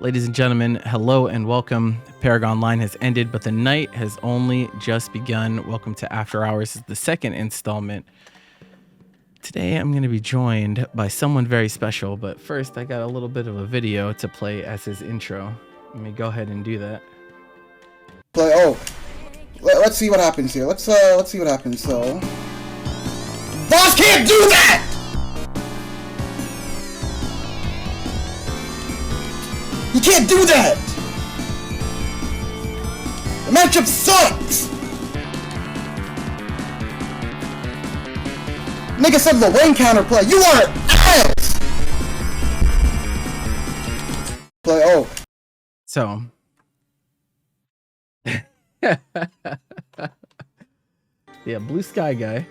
Ladies and gentlemen, hello and welcome. ParagOnline has ended, but the night has only just begun. Welcome to After Hours, the second installment. Today I'm going to be joined by someone very special, but first I got a little bit of a video to play as his intro. Let me go ahead and do that. Let's see what happens here. Let's see what happens. So, boss can't do that. You can't do that! The matchup sucks! Nigga said the lane counterplay. You are ass! So. Yeah, BlueSkyGuy.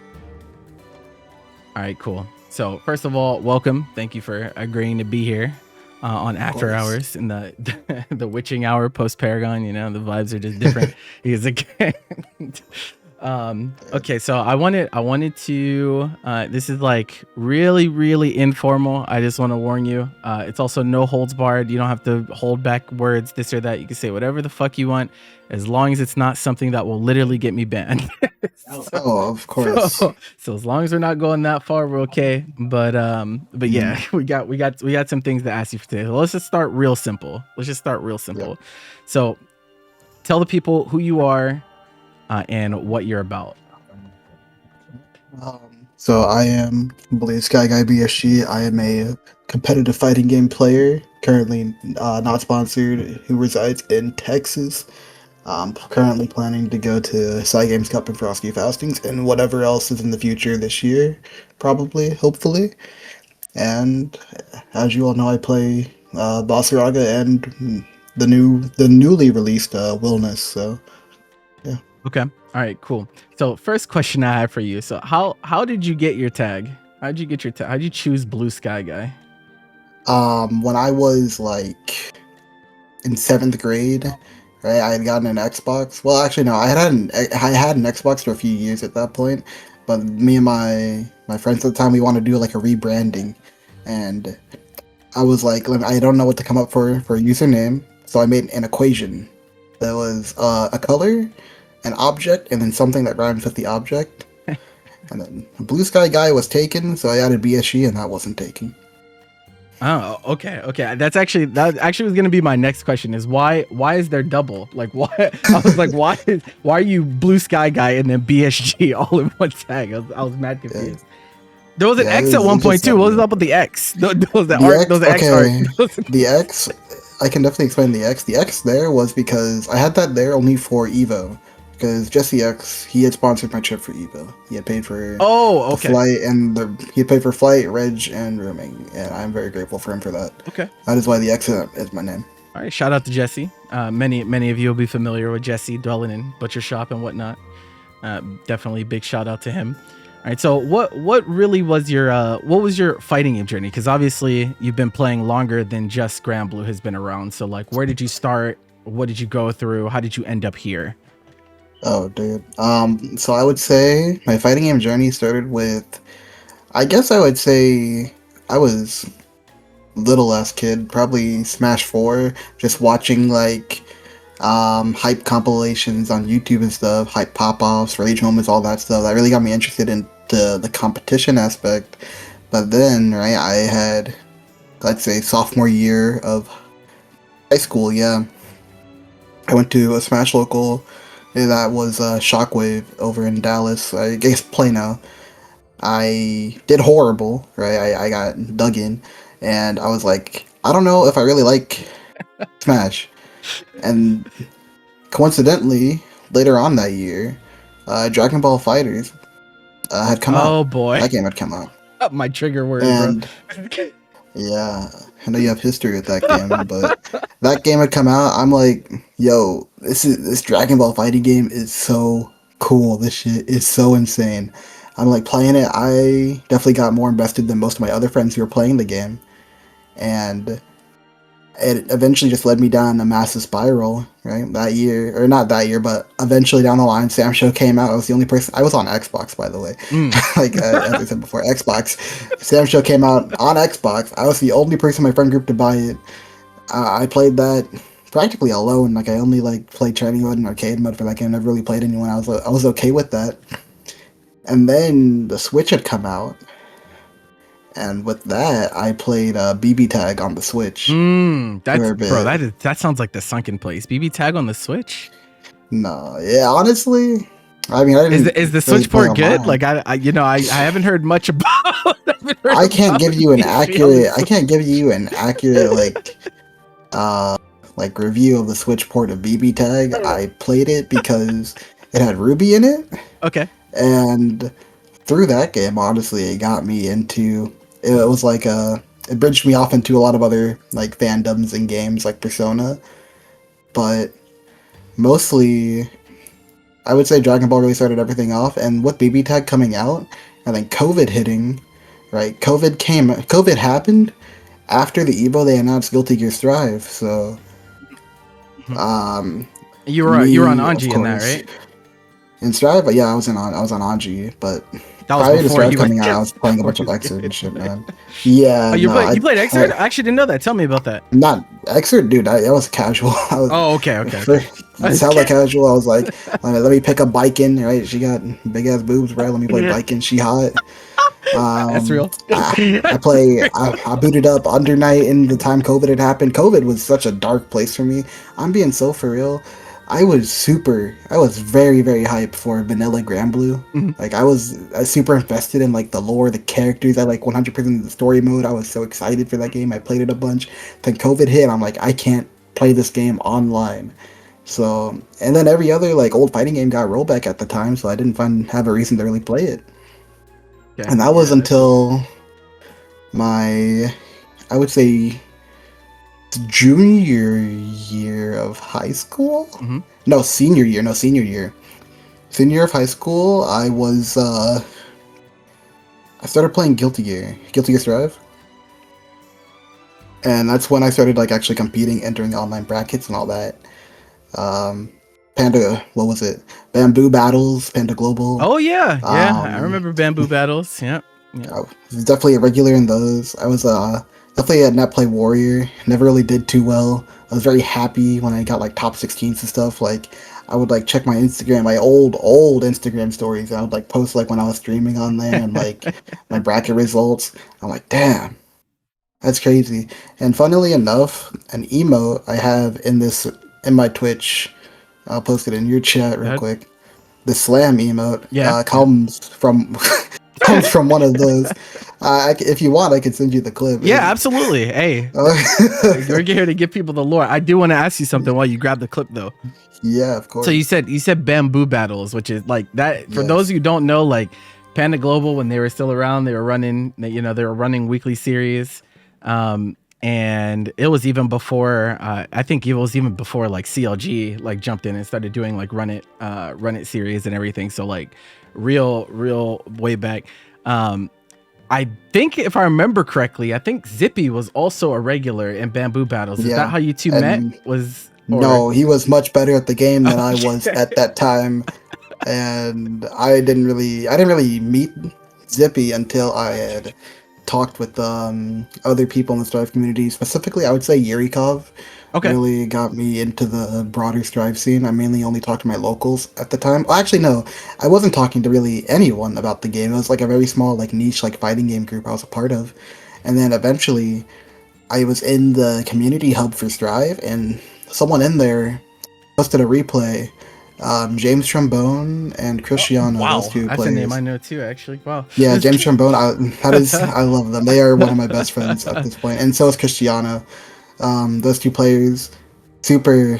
Alright, cool. So, first of all, welcome. Thank you for agreeing to be here. On After Hours in the witching hour post Paragon, you know, the vibes are just different. He's again. Okay, so I wanted to this is like really informal. I just want to warn you. It's also no holds barred. You don't have to hold back words, this or that. You can say whatever the fuck you want, as long as it's not something that will literally get me banned. Of course. So as long as we're not going that far, we're okay. But yeah, we got some things to ask you for today. So let's just start real simple. Yeah. So tell the people who you are and what you're about. So I am BlueSkyGuyBSG. I am a competitive fighting game player, currently not sponsored, who resides in Texas. I'm currently planning to go to Cygames Cup and Frosty Fastings and whatever else is in the future this year, probably, hopefully. And as you all know, I play Basaraga and the newly released Willness. So yeah. Okay. All right, cool. So first question I have for you. So how did you get your tag? How'd you get your tag? How'd you choose BlueSkyGuy? When I was like in 7th grade, right, I had gotten an Xbox. Well, actually, no, I had an Xbox for a few years at that point. But me and my friends at the time, we wanted to do like a rebranding, and I was like, I don't know what to come up for a username, so I made an equation. That was a color, an object, and then something that rhymes with the object. And then BlueSkyGuy was taken, so I added BSG, and that wasn't taken. Oh, okay. That actually was gonna be my next question. Is why is there double? Like why? I was like, why are you BlueSkyGuy and then BSG all in one tag? I was mad confused. There was an X at one point too. What was up with the X? Those X art. The X, I can definitely explain the X. The X there was because I had that there only for Evo. Because Jesse X, he had sponsored my trip for Evo. He had paid for the flight and he had paid for flight, reg, and rooming, and I'm very grateful for him for that. Okay, that is why the X is my name. All right, shout out to Jesse. Many of you will be familiar with Jesse dwelling in Butcher Shop and whatnot. Definitely big shout out to him. All right, so what really was your fighting game journey? Because obviously you've been playing longer than just Grand Blue has been around. So like, where did you start? What did you go through? How did you end up here? Oh, dude. So I would say my fighting game journey started with, I guess I would say I was little ass kid, probably Smash 4, just watching like hype compilations on YouTube and stuff, hype pop-offs, rage moments, all that stuff. That really got me interested in the competition aspect. But then, right, I had, let's say, sophomore year of high school, yeah. I went to a Smash local. That was Shockwave over in Dallas, I guess Plano. I did horrible, right? I got dug in, and I was like, I don't know if I really like Smash. And coincidentally, later on that year, Dragon Ball FighterZ had come out. Oh boy, that game had come out. My trigger word, and bro. Yeah, I know you have history with that game, but that game had come out. I'm like, yo, this Dragon Ball fighting game is so cool. This shit is so insane. I'm like playing it. I definitely got more invested than most of my other friends who were playing the game, and it eventually just led me down a massive spiral, right? That year, or not that year, but eventually down the line, Sam Show came out. I was the only person. I was on Xbox, by the way. Like as I said before, Xbox. Sam Show came out on Xbox. I was the only person in my friend group to buy it. I played that practically alone. Like I only like played training mode and arcade mode for that game. Never really played anyone. I was okay with that. And then the Switch had come out, and with that, I played BB Tag on the Switch for That's a bro. bit. That sounds like the sunken place. BB tag on the Switch. No, yeah, honestly, I mean, I didn't Is the really Switch play port good? online. Like I haven't heard much about. I haven't heard I can't about give you an PC on the accurate. I Switch. can't give you an accurate uh like review of the Switch port of BB Tag. I played it because it had Ruby in it, Okay. and through that game, honestly, it got me into. It was like it bridged me off into a lot of other like fandoms and games like Persona, but mostly I would say Dragon Ball really started everything off, and with BB Tag coming out, and then COVID hitting, right? COVID happened after the Evo. They announced Guilty Gear Strive, so Mhm. um, You were on me of Anji in that, course right? in Strive. But yeah, I was on Anji, but That was prior to before he Strive went. coming out, I was playing a Before bunch he of was Xrd and good. shit, man. Yeah, Oh, no, you played Xrd? I actually didn't know that. Tell me about that. not Xrd, dude. I was casual. I was Oh, okay, okay, for okay. it's hella casual. I was like, let me pick up biking. Right, she got big ass boobs, right? Let me play biking. She hot. That's real. I booted up Under Night in the time COVID had happened. COVID was such a dark place for me. I'm being so for real. I was very, very hyped for Vanilla Granblue. Mhm. Like I was super invested in like the lore, the characters. I like 100% the story mode. I was so excited for that game. I played it a bunch. Then COVID hit. I'm like, I can't play this game online. So, and then every other like old fighting game got rollback at the time, so I didn't have a reason to really play it. Okay. And that was Yeah, that's real. until my, I would say, junior year of high school. Hmm. No, senior year. No, senior year. Senior year of high school. I started playing Guilty Gear Strive, and that's when I started like actually competing, entering online brackets and all that. Um, Panda, what was it? Bamboo Battles, Panda Global. Oh yeah, yeah. I Um, remember bamboo battles. Yeah, yeah. I was definitely a regular in those. I was definitely a net play warrior. Never really did too well. I was very happy when I got like top 16s and stuff. Like I would like check my Instagram, my old Instagram stories. And I would like post like when I was streaming on there and like my bracket results. I'm like, damn, that's crazy. And funnily enough, an emote I have in my Twitch. I'll post it in your chat real That- quick. The slam emote yeah, yeah. comes from comes from one of those. If you want, I can send you the clip. Yeah, absolutely. Hey, we're here to give people the lore. I do want to ask you something while you grab the clip though. Yeah, of So course. you said bamboo battles, which is like that. For those Yes. of you who don't know, like Panda Global, when they were still around, they were running. They were running weekly series, and it was even before. I think it was even before like CLG like jumped in and started doing like run it series and everything. So like real way back. I think if I remember correctly, I think Zippy was also a regular in bamboo battles. Is Yeah. that how you two met? And Or no, he was much better at the game than I was Okay. at that time, and I didn't really meet Zippy until I had talked with other people in the Strive community. Specifically, I would say Yurikov Okay. really got me into the broader Strive scene. I mainly only talked to my locals at the time. Well, actually, no, I wasn't talking to really anyone about the game. It was like a very small, like niche, like fighting game group I was a part of, and then eventually I was in the community hub for Strive, and someone in there posted a replay. James Trombone and Cristiano, those Wow, two that's a name I players. know too. Actually, wow. Yeah, James Trombone. I love them. They are one of my best friends at this point, and so is Cristiano. Those two players, super.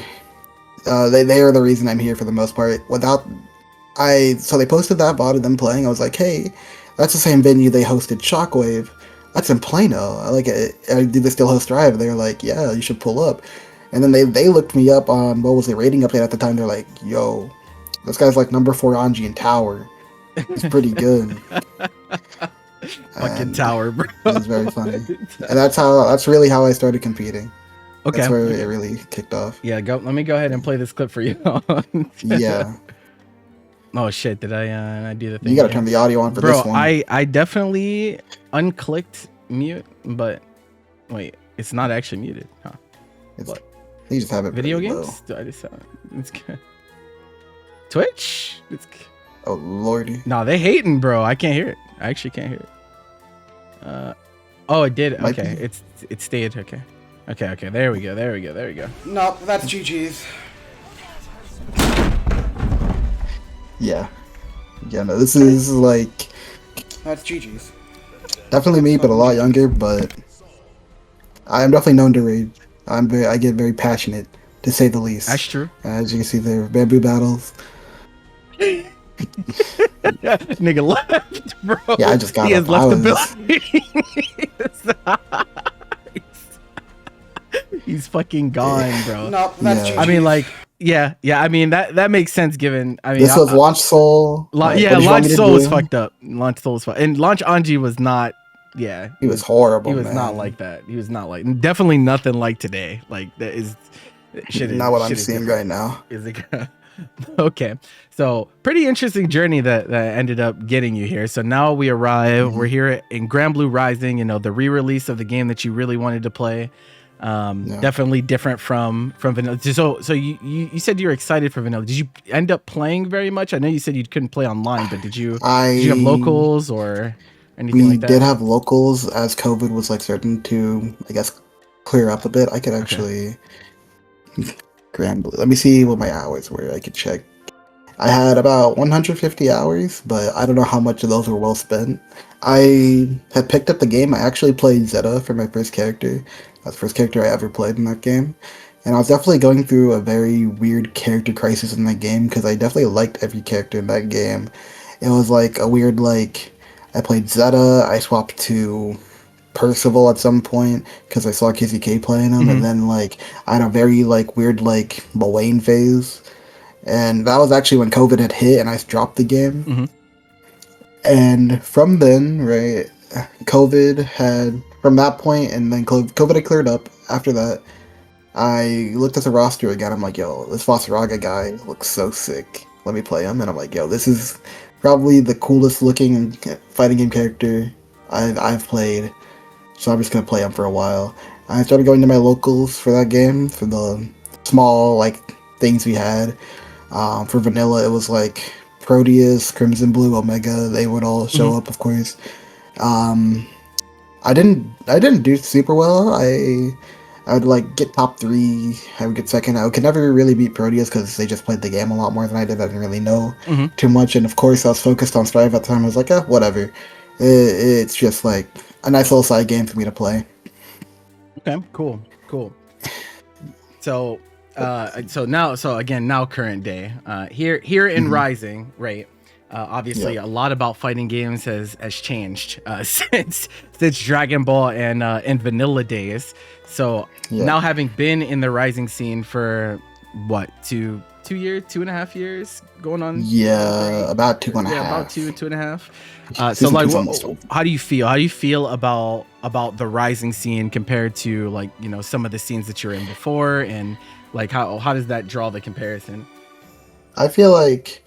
They are the reason I'm here for the most part. So they posted that VOD of them playing. I was like, hey, that's the same venue they hosted Shockwave. That's in Plano. I like it. Do they still host Drive? They're like, yeah, you should pull up. And then they looked me up on what was the rating update at the time. They're like, yo, this guy's like number 4 Anji in Tower. He's pretty good. Fucking And tower, bro. it was very funny. And that's really how I started competing. Okay. That's where Okay. it really kicked off. Yeah, go. Let me go ahead and play this clip for you. Yeah. Oh shit! Did I do the thing? You gotta here? turn the audio on for Bro, this one. I definitely unclicked mute, but wait, it's not actually muted, huh? What? You just have it Video really games? Do I just it's good. Twitch? Oh lordy. No, they hating, bro. I can't hear it. I actually can't hear it. Oh, it did. Might Okay, be. it stayed. Okay. Okay. There we go. Nope, that's GG's. Yeah. Yeah, no, this is like That's GG's. definitely me, but a lot younger, but I am definitely known to rage. I get very passionate, to say the least. That's true. As you can see there, bamboo battles. Nigga left, bro. Yeah, I just got He up. has left I the building. He's fucking gone, bro. Nope, that's Yeah. GG's. I mean, like, yeah. I mean, that makes sense given. I mean, This was Launch Soul. Launch Soul was fucked up. Launch Soul was fucked, and Launch Anji was not. Yeah, He was horrible. He was man. not like that. He was not like definitely nothing like today. Like that is shit. Not what I'm seeing right now. Is it? Okay, so pretty interesting journey that ended up getting you here. So now we arrive. Mm-hmm. We're here in Grand Blue Rising. You know, the re-release of the game that you really wanted to play. Definitely different from Vanilla. So you said you were excited for Vanilla. Did you end up playing very much? I know you said you couldn't play online, but did you have locals or anything like that? We did have locals as COVID was like starting to, I guess, clear up a bit. I could actually Grand Blue. Let me see what my hours were. I could check. I had about 150 hours, but I don't know how much of those were well spent. I had picked up the game. I actually played Zeta for my first character. That's the first character I ever played in that game. And I was definitely going through a very weird character crisis in that game because I definitely liked every character in that game. It was like a weird, like, I played Zeta, I swapped to Percival at some point because I saw Kizzy K playing him, and then, like, I had a very, like, weird, like, Wayne phase. And that was actually when COVID had hit and I dropped the game. And from then, right, from that point, and then COVID had cleared up. After that, I looked at the roster again. I'm like, yo, this Fosseraga guy looks so sick. Let me play him. And I'm like, yo, this is probably the coolest looking fighting game character I've played. So I'm just going to play him for a while. I started going to my locals for that game, for the small, like, things we had. For Vanilla, it was like Proteus, Crimson Blue, Omega. They would all show up, of course. I didn't do super well. I would like get top 3. I would get second. I could never really beat Proteus because they just played the game a lot more than I did. I didn't really know too much, and of course I was focused on Strive at the time. I was like, whatever. It's just like a nice little side game for me to play. Okay, cool. So now current day. Here in Rising, right? Obviously, a lot about fighting games has changed since Dragon Ball and Vanilla days. So now having been in the Rising scene for what 2.5 years going on? Yeah, about 2.5. Yeah, about 2.5. So like, how do you feel? How do you feel about the Rising scene compared to, like, you know, some of the scenes that you're in before, and like how does that draw the comparison? I feel like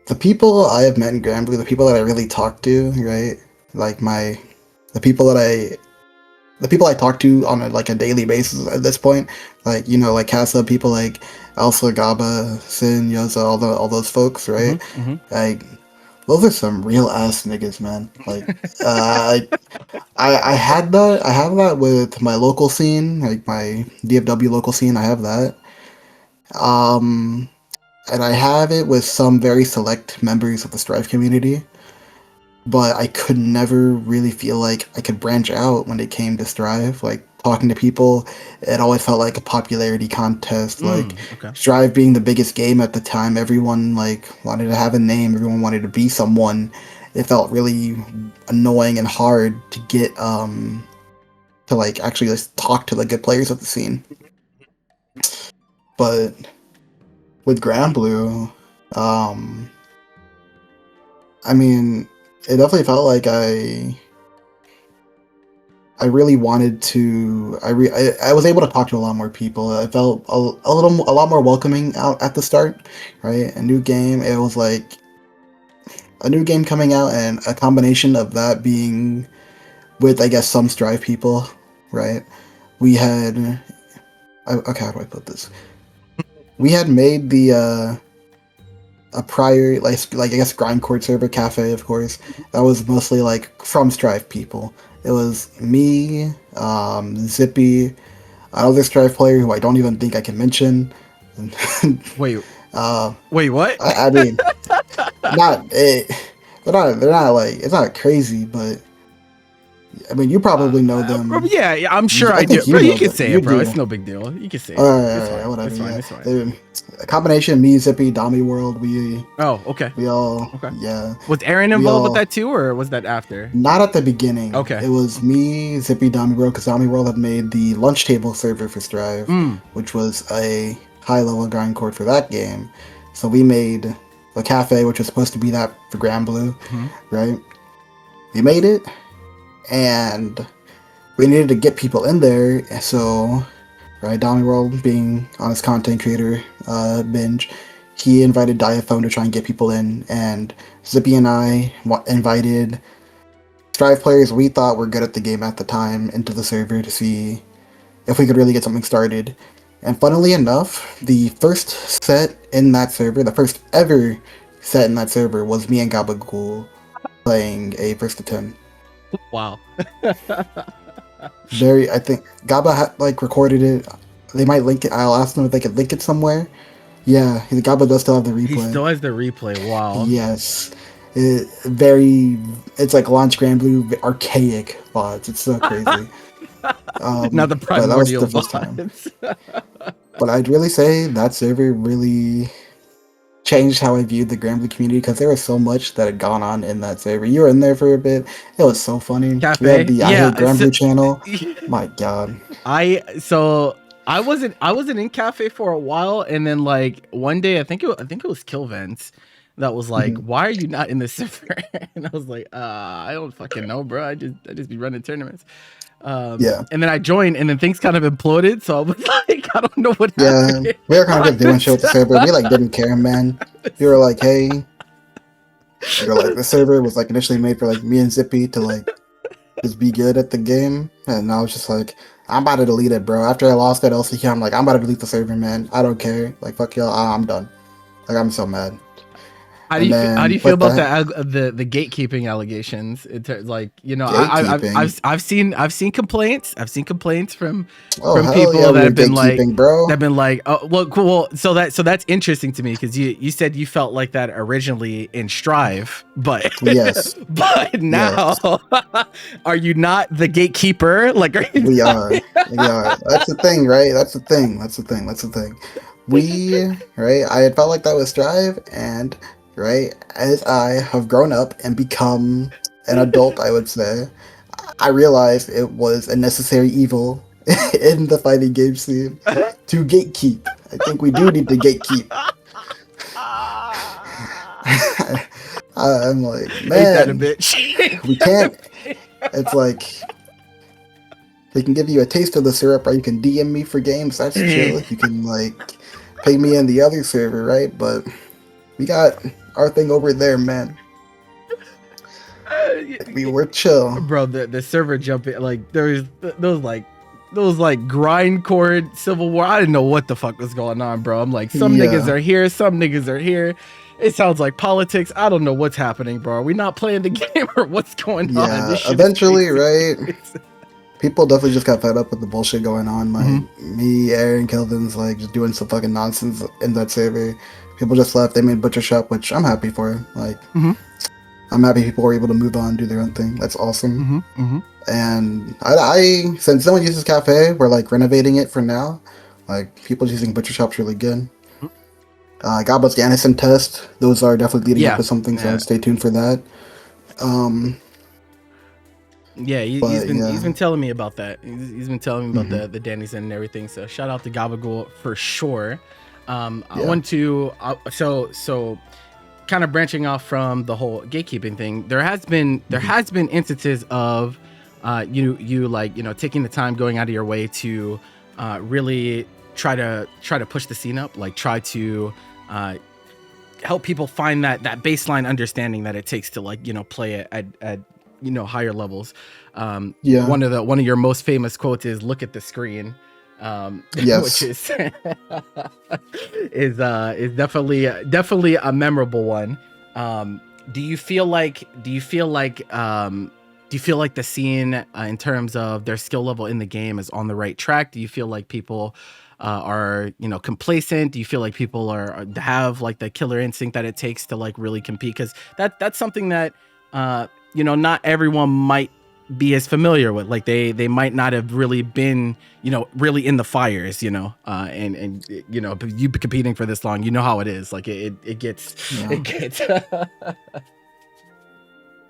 the people I have met in Grand Blue, the people that I really talk to, right? Like the people I talk to on a daily basis at this point, like, you know, like Casa, people like Alpha, Gaba, Sin, Yoza, all those folks, right? Like, those are some real ass niggas, man. Like, I have that with my local scene, like my DFW local scene. I have that. And I have it with some very select members of the Strive community, but I could never really feel like I could branch out when it came to Strive. Like, talking to people, it always felt like a popularity contest. Strive being the biggest game at the time, everyone like wanted to have a name, everyone wanted to be someone. It felt really annoying and hard to get to like actually just talk to the good players of the scene. But with Grand Blue, I mean, it definitely felt like I really wanted to. I was able to talk to a lot more people. I felt a lot more welcoming out at the start, right? A new game. It was like a new game coming out, and a combination of that being with, I guess, some Strive people, right? We had Okay, how do I put this? We had made the a prior like I guess grindcore server cafe, of course. That was mostly like from Strive people. It was me, Zippy, another Strive player who I don't even think I can mention. Wait, uh, wait, what? I mean, not it. They're not like it's not crazy, but I mean you probably know Bro, them. yeah, I'm sure I I do. think Bro, you you know can that. say You it, bro. do. It's no big deal. You can say it. It's Alright, fine. whatever. It's fine. Yeah, It's fine. A combination me, Zippy, Dami World. Oh, okay. We all Okay. yeah. Was Aaron We involved with all that too, or was that after? not at the beginning. Okay. It was me, Zippy, Dami World, because Dami World had made the lunch table server for Strive, Mm. which was a high level grind core for that game. So we made a cafe, which was supposed to be that for Grand Blue, Mm-hmm. right? We made it, and we needed to get people in there. So, right, Dami World being on his content creator binge, he invited Diaphone to try and get people in, and Zippy and I invited Strive players we thought were good at the game at the time into the server to see if we could really get something started. And funnily enough, the first set in that server, the first ever set in that server, was me and Gabagool playing a first to 10. Wow. I think Gaba had like recorded it. They might link it. I'll ask them if they could link it somewhere. Yeah, Gaba does still have the replay. He still has the replay. Wow. Yes. It's like launch Grand Blue archaic VODs. It's so crazy. Now the but that was primordial the first time. bots. But I'd really say that server really changed how I viewed the Grand Blue community because there was so much that had gone on in that server. You were in there for a bit. It was so funny. Cafe? We had the I Yeah, Hate Grand so- Blue channel. My God. I wasn't in cafe for a while, and then like one day I think it was Killvents that was like, why are you not in the server? And I was like, I don't fucking know, bro. I just be running tournaments. Yeah. And then I joined, and then things kind of imploded. So I was like, I don't know what Yeah, happened. we were kind of just doing shit with the server. We like didn't care, man. We were like, hey, the server was like initially made for like me and Zippy to like just be good at the game, and I was just like, I'm about to delete it, bro. After I lost that LCQ, I'm like, I'm about to delete the server, man. I don't care. Like, fuck y'all. I'm done. Like, I'm so mad. How do you feel about the gatekeeping allegations? Like, you know, I've seen complaints. I've seen complaints from people yeah, that have been like, bro. oh well, cool. So that's interesting to me because you said you felt like that originally in Strive, but Yes, but now are you not the gatekeeper? Like, we are. That's the thing, right? That's the thing. We right. I had felt like that with Strive, and right as I have grown up and become an adult, I would say, I realized it was a necessary evil in the fighting game scene to gatekeep. I think we do need to gatekeep. I'm like, ain't that a man, bitch? we can't. It's like they can give you a taste of the syrup, or you can DM me for games. That's chill. You can like pay me in the other server, right? But we got our thing over there, man. We were chill, Bro. The server jumping, like there's those like grindcore civil war. I didn't know what the fuck was going on, bro. I'm like, some niggas are here, some niggas are here. It sounds like politics. I don't know what's happening, bro. Are we not playing the game or what's going on? Yeah, This shit eventually, is right? People definitely just got fed up with the bullshit going on. Like me, Aaron, Kelvin's like just doing some fucking nonsense in that server. People just left. They made Butcher Shop, which I'm happy for. Like, I'm happy people were able to move on, do their own thing. That's awesome. And I since no one uses Cafe, we're like renovating it for now. Like people using Butcher Shop's really good. Gaba's Ganison test. Those are definitely leading up to something, so stay tuned for that. Yeah, he's been telling me about that. He's been telling me about the Danny's and everything. So shout out to Gabagool for sure. I want to so kind of branching off from the whole gatekeeping thing. There has been instances of you like, you know, taking the time, going out of your way to really try to push the scene up, like try to help people find that baseline understanding that it takes to, like, you know, play at you know, higher levels. One of your most famous quotes is, "Look at the screen." Yes. which is definitely a memorable one. Do you feel like the scene in terms of their skill level in the game is on the right track? Do you feel like people are complacent? Do you feel like people have like the killer instinct that it takes to like really compete? Because that's something that not everyone might be as familiar with. Like they might not have really been really in the fires, and you've been competing for this long, how it is. Like it gets Yeah. it gets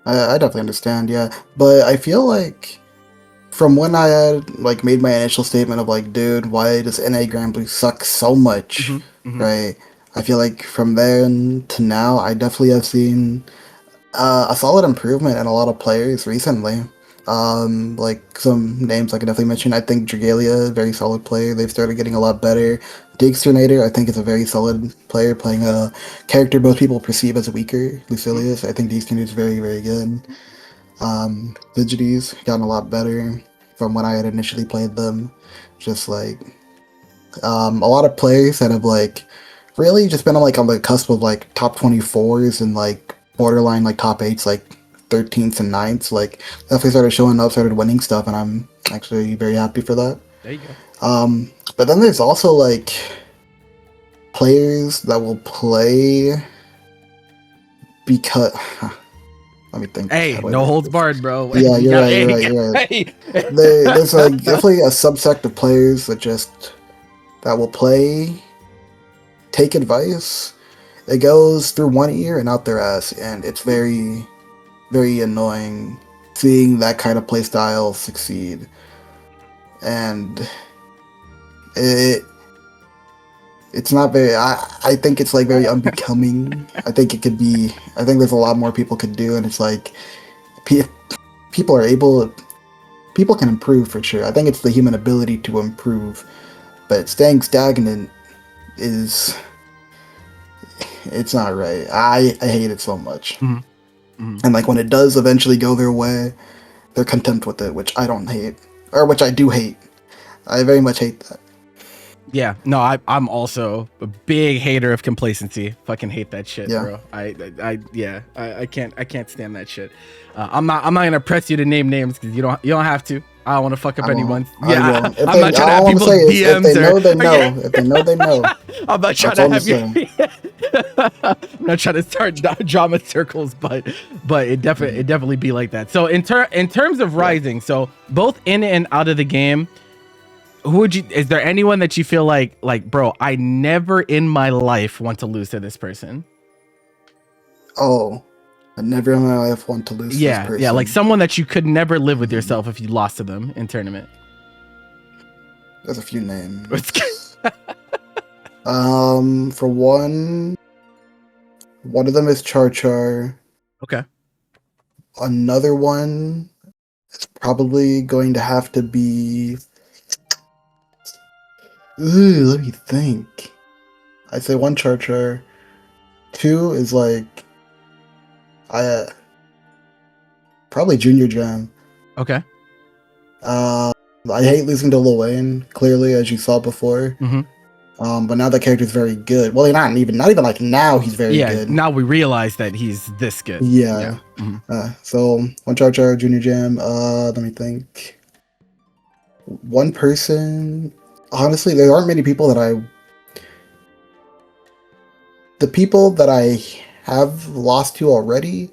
I definitely understand, yeah. But I feel like from when I had like made my initial statement of like, dude, why does NA Grand Blue suck so much? Right? I feel like from then to now, I definitely have seen a solid improvement in a lot of players recently. Like some names I could definitely mention. I think Dragalia, very solid player. They've started getting a lot better. Digsternator, I think, is a very solid player, playing a character most people perceive as weaker. Lucilius, I think Digsternator is very, very good. Vigides gotten a lot better from when I had initially played them. Just like a lot of players that have like really just been on the cusp of like top 24s and like borderline like top 8s, like 13th and 9th, like definitely started showing up, started winning stuff, and I'm actually very happy for that. There you go. But then there's also like players that will play because let me think. Hey, no holds barred, bro. Yeah, you're right. There's like definitely a subsect of players that will play, take advice. It goes through one ear and out their ass, and it's very, very annoying seeing that kind of playstyle succeed. And it's not very. I think it's like very unbecoming. I think there's a lot more people could do, and it's like people can improve for sure. I think it's the human ability to improve, but staying stagnant it's not right. I hate it so much. And like when it does eventually go their way, they're content with it, which I don't hate, or which I do hate. I very much hate that. Yeah, no, I'm also a big hater of complacency. Fucking hate that shit, bro. I can't stand that shit. I'm not gonna press you to name names because you don't have to. I don't want to fuck up anyone's. Yeah, I'm not trying to have people's DMs. If they know, they know. If they know, they know. I'm not trying to have you. I'm not trying to start drama circles, but it definitely be like that. So in terms of rising, so both in and out of the game, is there anyone that you feel like bro, I never in my life want to lose to this person? Oh, I never in my life want to lose to this person. Yeah, like someone that you could never live with yourself if you lost to them in tournament. There's a few names. For one of them is Char. Okay. Another one is probably going to have to be. Let me think. I'd say one Char. Two is like probably Junior Jam. Okay. I hate losing to Lil Wayne, clearly, as you saw before. But now that character's very good. Well, not even like now he's very good. Now we realize that he's this good. Yeah. So one Char, Junior Jam. Let me think. One person. Honestly, there aren't many people the people that I have lost to already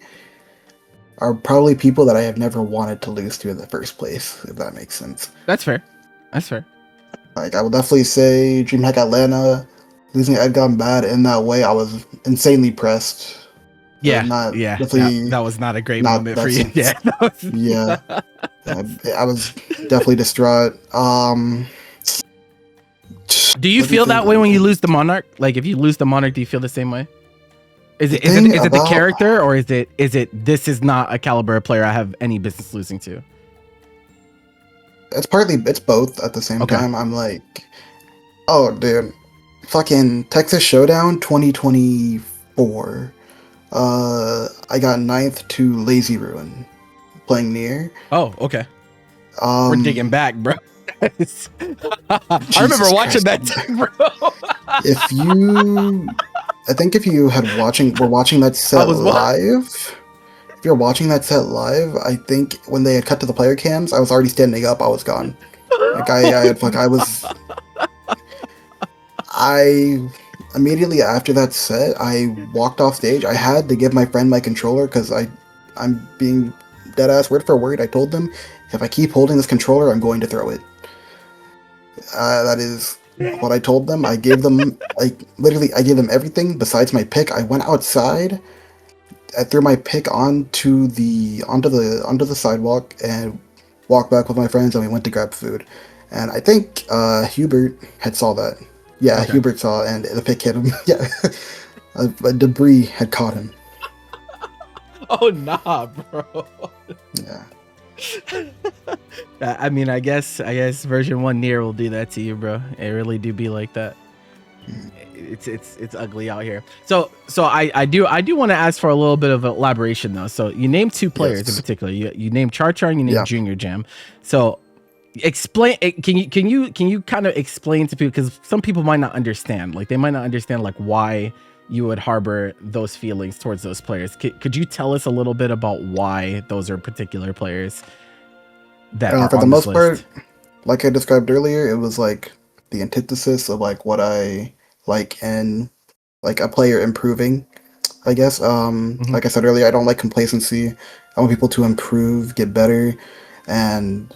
are probably people that I have never wanted to lose to in the first place, if that makes sense. That's fair. Like, I would definitely say DreamHack Atlanta, losing Edgon Bad in that way, I was insanely pressed. That was not a great moment for you. Yeah. I was definitely distraught. Do you feel that way when you lose the Monarch? Like, if you lose the Monarch, do you feel the same way? Is it the character, or is it this is not a caliber of player I have any business losing to? It's both at the same time. I'm like, oh dude, fucking Texas Showdown 2024. I got 9th to Lazy Ruin playing Nier. Oh, okay. We're digging back, bro. Yes. I remember Jesus watching Christ. that too, bro. I think if you were watching that set was what? live, if you're watching that set live, I think when they had cut to the player cams, I was already standing up. I was gone. Like I immediately after that set, I walked off stage. I had to give my friend my controller because I'm being dead ass word for word. I told them if I keep holding this controller, I'm going to throw it. That is what I told them. I gave them I gave them everything besides my pick. I went outside. I threw my pick onto the sidewalk and walked back with my friends, and we went to grab food. And I think Hubert had saw that. Yeah, Okay. Hubert saw, and the pick hit him. Yeah, a debris had caught him. Oh nah, bro. Yeah. I mean, I guess version 1 near will do that to you, bro. It really do be like that. It's ugly out here. So I do want to ask for a little bit of elaboration though. So you named 2 players in Yes. particular. You named Char Char and you named Yeah. Junior Jam. So explain. Can you kind of explain to people, because some people might not understand. Like they might not understand like why you would harbor those feelings towards those players. Could you tell us a little bit about why those are particular players that are For the on this most list? part, like I described earlier, it was like the antithesis of like what I like in like a player improving, I guess. Mhm. Like I said earlier, I don't like complacency. I want people to improve, get better, and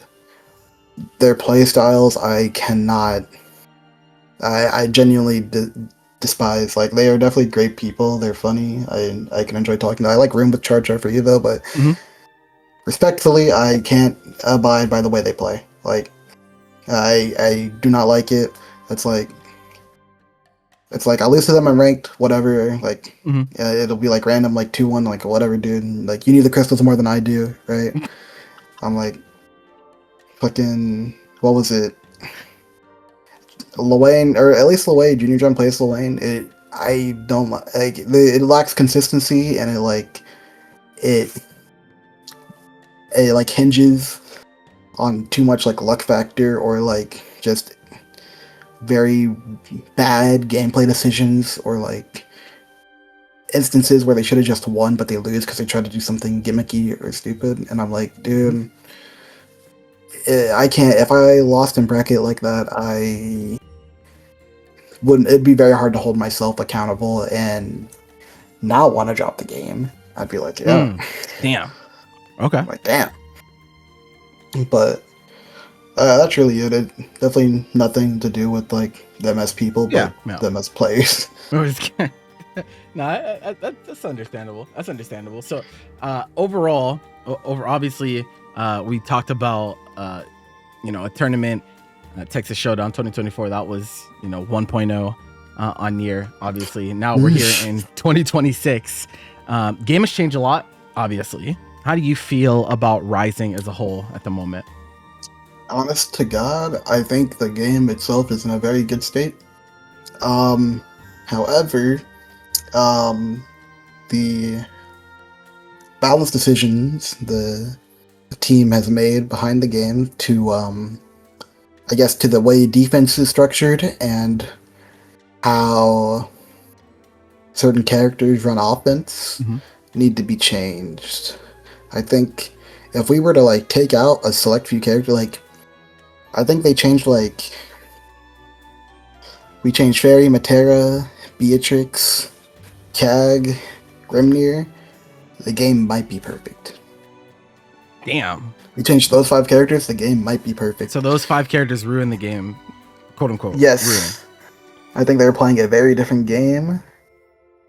their play styles I cannot. I genuinely despise. Like they are definitely great people. They're funny. I can enjoy talking to them. I like Room with Char Char for you though, but Mhm. respectfully, I can't abide by the way they play. Like I do not like it. It's like I lose to them in ranked, whatever. Like Mhm. it'll be like random, like 2-1, like whatever, dude. And, like you need the crystals more than I do, right? I'm like, fucking, what was it? Luane, or at least Luane, Junior John plays Luane. I don't like it lacks consistency, and it it like hinges on too much like luck factor or like just very bad gameplay decisions or like instances where they should have just won but they lose because they tried to do something gimmicky or stupid. And I'm like, dude, I can't. If I lost in bracket like that, I wouldn't. It'd be very hard to hold myself accountable and not want to drop the game. I'd be like, yeah, Damn. Okay. I'm like damn. But that's really it. It definitely nothing to do with like them as people, Yeah, but no. them as players. No, that's understandable. That's understandable. So, overall, obviously, we talked about a tournament, Texas Showdown 2024. That was 1.0 on year. Obviously, now we're here in 2026. Game has changed a lot. Obviously, how do you feel about Rising as a whole at the moment? Honest to God, I think the game itself is in a very good state. However, the balanced decisions the team has made behind the game to, I guess, to the way defense is structured and how certain characters run offense need to be changed. I think if we were to like take out a select few characters, like I think they changed we changed Fairy, Matera, Beatrix, Cag, Grimnir, the game might be perfect. Damn. We changed those 5 characters, the game might be perfect. So those 5 characters ruin the game, quote unquote. Yes. Ruin. I think they're playing a very different game.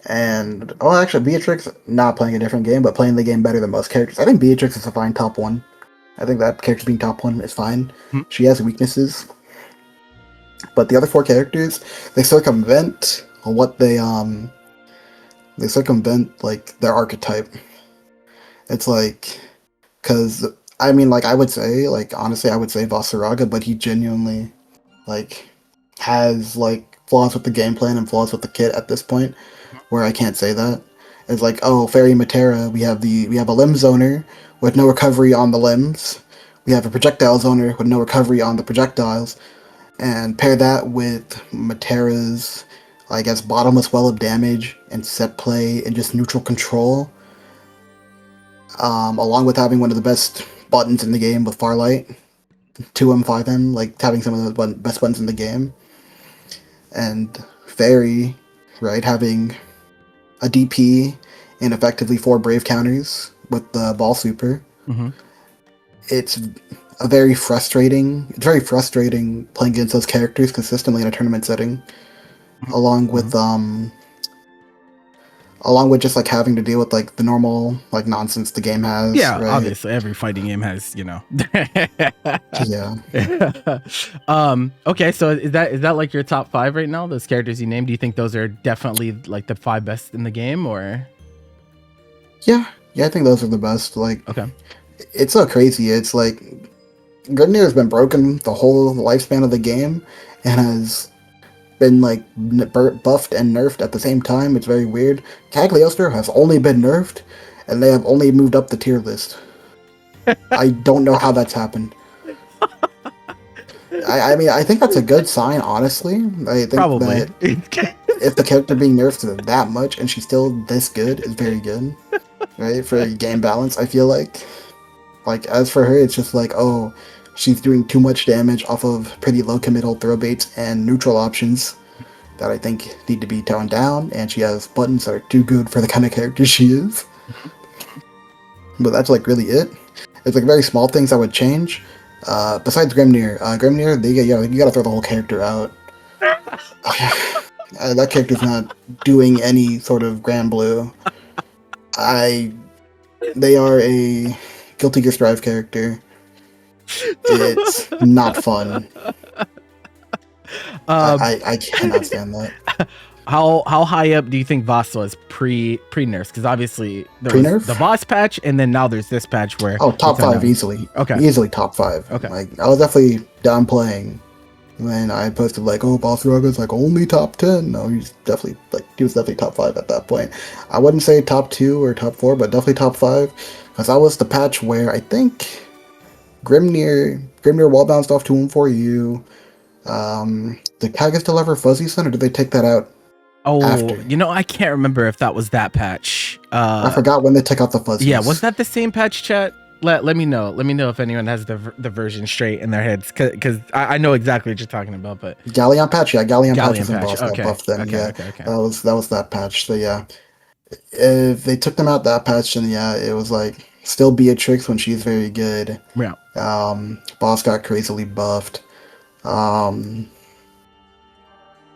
And, actually, Beatrix, not playing a different game, but playing the game better than most characters. I think Beatrix is a fine top 1. I think that character being top 1 is fine. She has weaknesses. But the other 4 characters, they circumvent what they circumvent, like, their archetype. It's like, because, I mean, like, I would say, like, honestly, I would say Vasaraga, but he genuinely, like, has, like, flaws with the game plan and flaws with the kit at this point, where I can't say that. It's like, oh, Fairy Matera, we have a limb zoner with no recovery on the limbs. we have a projectile zoner with no recovery on the projectiles, and pair that with Matera's, I guess, bottomless well of damage and set play and just neutral control, along with having one of the best buttons in the game with Farlight, 2M, 5M, like having some of the best buttons in the game, and Fairy, right, having a DP and effectively 4 Brave counters with the Ball Super. Mm-hmm. It's very frustrating playing against those characters consistently in a tournament setting, along with just like having to deal with like the normal like nonsense the game has. Yeah, right? obviously every fighting game has, Yeah. Okay, so is that like your top 5 right now? Those characters you named, do you think those are definitely like the 5 best in the game, or? Yeah, I think those are the best. Like, Okay. It's so crazy. It's like Grimnir has been broken the whole lifespan of the game and has been like buffed and nerfed at the same time. It's very weird. Cagliostro has only been nerfed, and they have only moved up the tier list. I don't know how that's happened. I mean, I think that's a good sign, honestly. I think Probably. that if the character being nerfed that much and she's still this good is very good, right? For game balance, I feel like. Like, as for her, it's just like, oh, she's doing too much damage off of pretty low committal throw baits and neutral options that I think need to be toned down, and she has buttons that are too good for the kind of character she is. But that's like really it. It's like very small things I would change. Besides Grimnir, you gotta throw the whole character out. That character's not doing any sort of Grand Blue. They are a Guilty Gear Strive character. It's not fun. I cannot stand that. How high up do you think Voss was pre-nerfs? Because obviously there was the Voss patch, and then now there's this patch where top 5 easily. Okay, easily top 5. Okay, like I was definitely done playing when I posted like, oh, Boss Raga's like only top 10. No, he was definitely top 5 at that point. I wouldn't say top 2 or top 4, but definitely top 5, because that was the patch where I think Grimnir wall bounced off 2 and 4U. Did Kaga still have her Fuzzy Sun, or did they take that out? Oh, after? I can't remember if that was that patch. I forgot when they took out the Fuzzies. Yeah, was that the same patch, chat? Let me know. Let me know if anyone has the version straight in their heads, because I know exactly what you're talking about. But Galleon patch, yeah, Galleon patch was in Boss okay. buff then. Okay, yeah, okay. That was that patch. So yeah, if they took them out that patch, then yeah, it was like still Beatrix when she's very good. Yeah. Boss got crazily buffed.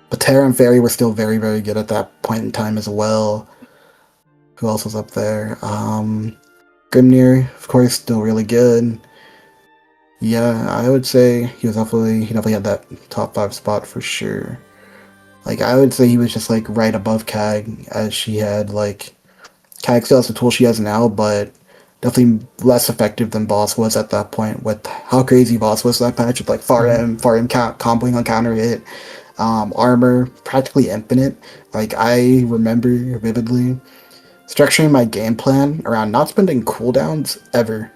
Patera and Fairy were still very, very good at that point in time as well. Who else was up there? Grimnir, of course, still really good. Yeah, I would say he definitely had that top 5 spot for sure. Like, I would say he was just like right above Kag, as she had like Kag still has the tool she has now, but definitely less effective than Boss was at that point with how crazy Boss was that patch with like far M comboing on counter hit. Armor practically infinite. Like, I remember vividly structuring my game plan around not spending cooldowns ever,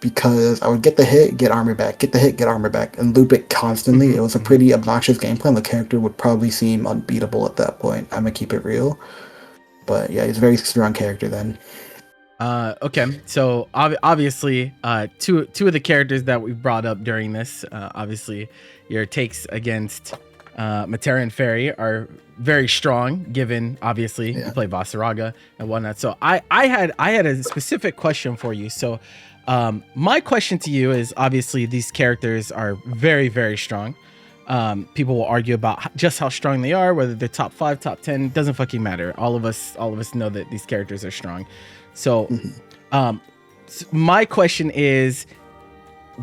because I would get the hit, get armor back, get the hit, get armor back, and loop it constantly. It was a pretty obnoxious game plan. The character would probably seem unbeatable at that point. I'm gonna keep it real, but yeah, he's a very strong character then. Okay, so obviously, two of the characters that we brought up during this, obviously, your takes against Matera and Fairy are very strong, given obviously you play Vasaraga and whatnot. So I had a specific question for you. So my question to you is, obviously these characters are very, very strong. People will argue about just how strong they are, whether they're top 5, top 10, doesn't fucking matter. All of us know that these characters are strong. So my question is,